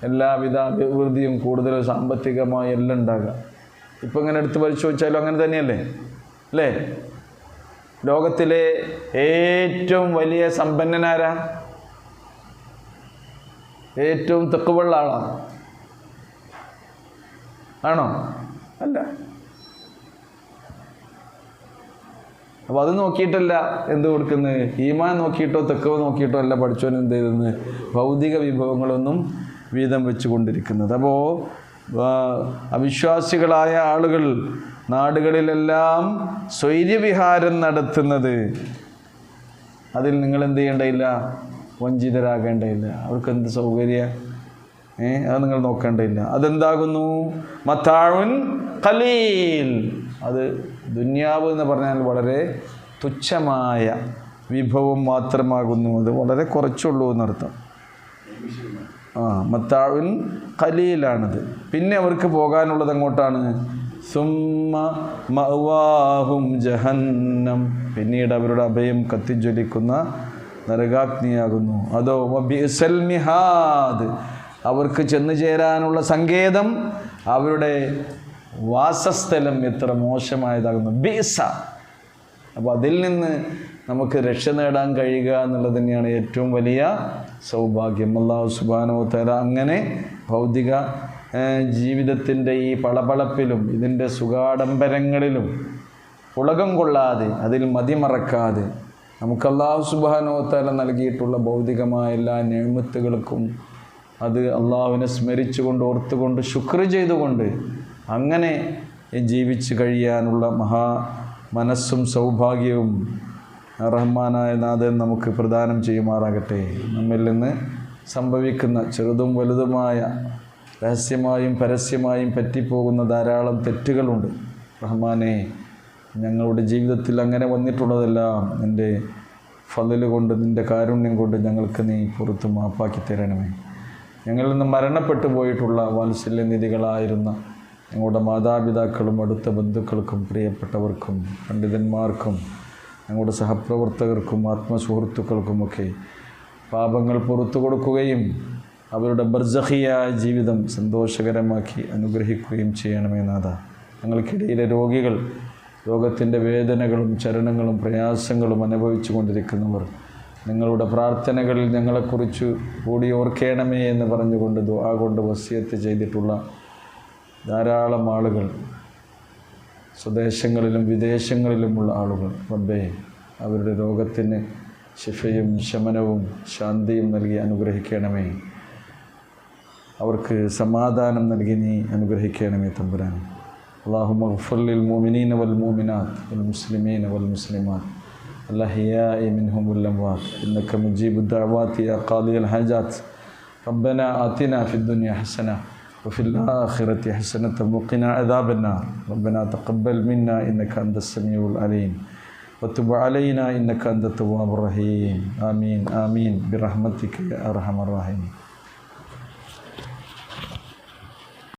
എല്ലാവിധ അഭിവൃദ്ധിയും കൂടുതൽ സാമ്പത്തികമായി എല്ലാം ഉണ്ടാകുക. ഇപ്പം ഇങ്ങനെ എടുത്ത് പരിശോധിച്ചാലും അങ്ങനെ തന്നെയല്ലേ അല്ലേ? ലോകത്തിലെ ഏറ്റവും വലിയ സമ്പന്നനാരാ? ഏറ്റവും തെക്കുവെള്ള ആളാണ് ആണോ? അല്ല. അപ്പോൾ അത് നോക്കിയിട്ടല്ല എന്ത് കൊടുക്കുന്നത്, ഈമാൻ നോക്കിയിട്ടോ തെക്കവ് നോക്കിയിട്ടോ അല്ല പഠിച്ചവൻ എന്ത് ചെയ്തെന്ന് ഭൗതിക വിഭവങ്ങളൊന്നും വീതം വെച്ച് കൊണ്ടിരിക്കുന്നത്. അപ്പോൾ അവിശ്വാസികളായ ആളുകൾ നാടുകളിലെല്ലാം സ്വൈര്യവിഹാരം നടത്തുന്നത്, അതിൽ നിങ്ങൾ എന്ത് ചെയ്യേണ്ടയില്ല, വഞ്ചിതരാകേണ്ടയില്ല. അവർക്ക് എന്ത് സൗകര്യ അത് നിങ്ങൾ നോക്കേണ്ടയില്ല. അതെന്താകുന്നു? മത്താഉൻ ഖലീൽ. അത് ദുന്യാവ് എന്ന് പറഞ്ഞാൽ വളരെ തുച്ഛമായ വിഭവം മാത്രമാകുന്നു. അത് വളരെ കുറച്ചുള്ളൂ എന്നർത്ഥം. മത്താഉൻ ഖലീലാണത്. പിന്നെ അവർക്ക് പോകാനുള്ളത് എങ്ങോട്ടാണ്? സുമ്മ മഅവാഹും ജഹന്നം. പിന്നീട് അവരുടെ അഭയം കത്തിജ്വലിക്കുന്ന നരകാഗ്നിയാകുന്നു. അതോ വബിഅ്സൽ മിഹാദ്. അവർക്ക് ചെന്നു ചേരാനുള്ള സങ്കേതം, അവരുടെ വാസസ്ഥലം എത്ര മോശമായതാകുന്നു. ബിഅ്സ. അപ്പോൾ അതിൽ നിന്ന് നമുക്ക് രക്ഷ നേടാൻ കഴിയുക എന്നുള്ളത് തന്നെയാണ് ഏറ്റവും വലിയ സൗഭാഗ്യം. അല്ലാഹു സുബ്ഹാനഹു വ തആല അങ്ങനെ ഭൗതിക ജീവിതത്തിൻ്റെ ഈ പളപളപ്പിലും ഇതിൻ്റെ സുഖാഡംബരങ്ങളിലും ഉലകം കൊള്ളാതെ അതിൽ മതിമറക്കാതെ നമുക്ക് അല്ലാഹു സുബ്ഹാനഹു വ തആല നൽകിയിട്ടുള്ള ഭൗതികമായ എല്ലാ നിഅമത്തുകൾക്കും അത് അള്ളാഹുവിനെ സ്മരിച്ചുകൊണ്ട് ഓർത്തുകൊണ്ട് ശുക്ർ ചെയ്തുകൊണ്ട് അങ്ങനെ ജീവിച്ച് കഴിയാനുള്ള മനസ്സും സൗഭാഗ്യവും റഹ്മാനായ നാഥൻ നമുക്ക് പ്രദാനം ചെയ്യുമാറാകട്ടെ. നമ്മിൽ നിന്ന് സംഭവിക്കുന്ന ചെറുതും വലുതുമായ രഹസ്യമായും പരസ്യമായും പറ്റിപ്പോകുന്ന ധാരാളം തെറ്റുകളുണ്ട്. റഹ്മാനെ, ഞങ്ങളുടെ ജീവിതത്തിൽ അങ്ങനെ വന്നിട്ടുള്ളതെല്ലാം നിൻ്റെ ഫളല് കൊണ്ട്, നിൻ്റെ കാരുണ്യം കൊണ്ട് ഞങ്ങൾക്ക് നീ പുറത്ത് മാപ്പാക്കി തരണമേ. ഞങ്ങളിൽ നിന്ന് മരണപ്പെട്ടു പോയിട്ടുള്ള വാത്സല്യനിധികളായിരുന്ന ഞങ്ങളുടെ മാതാപിതാക്കളും അടുത്ത ബന്ധുക്കൾക്കും പ്രിയപ്പെട്ടവർക്കും പണ്ഡിതന്മാർക്കും ഞങ്ങളുടെ സഹപ്രവർത്തകർക്കും ആത്മസുഹൃത്തുക്കൾക്കുമൊക്കെ പാപങ്ങൾ പുറത്തു കൊടുക്കുകയും അവരുടെ ബർസഖിയായ ജീവിതം സന്തോഷകരമാക്കി അനുഗ്രഹിക്കുകയും ചെയ്യണമേ നാഥ. ഞങ്ങൾക്കിടയിലെ രോഗികൾ, രോഗത്തിൻ്റെ വേദനകളും ചലനങ്ങളും പ്രയാസങ്ങളും അനുഭവിച്ചു കൊണ്ടിരിക്കുന്നവർ, നിങ്ങളുടെ പ്രാർത്ഥനകളിൽ ഞങ്ങളെക്കുറിച്ച് കൂടി ഓർക്കണമേ എന്ന് പറഞ്ഞുകൊണ്ട് ദുആ കൊണ്ട് വസിയത്ത് ചെയ്തിട്ടുള്ള ധാരാളം ആളുകൾ, സ്വദേശങ്ങളിലും വിദേശങ്ങളിലുമുള്ള ആളുകൾ, റബ്ബേ അവരുടെ രോഗത്തിന് ശിഫയും ശമനവും ശാന്തിയും നൽകി അനുഗ്രഹിക്കണമേ. അവർക്ക് സമാധാനം നൽകി നീ അനുഗ്രഹിക്കണമേ തമ്പുരാൻ. അല്ലാഹുമ്മ ഗ്ഫിർ ലിൽ മുഅ്മിനീന വൽ മുഅ്മിനാത്ത് വൽ മുസ്ലിമീന വൽ മുസ്ലിമാത്ത് അൽഅഹ്യാഇ മിൻഹും വൽ അംവാത്ത് ഇന്നക മുജീബുദ് ദഅവാതി യാ ഖാദിയൽ ഹാജാത്ത്. റബ്ബനാ ആതിനാ ഫിദ് ദുനിയ ഹസന وفي الآخرة حسنة وقنا عذاب النار. ربنا تقبل منا إنك أنت السميع العليم وتب علينا إنك أنت التواب الرحيم. آمين آمين برحمتك يا أرحم الراحمين.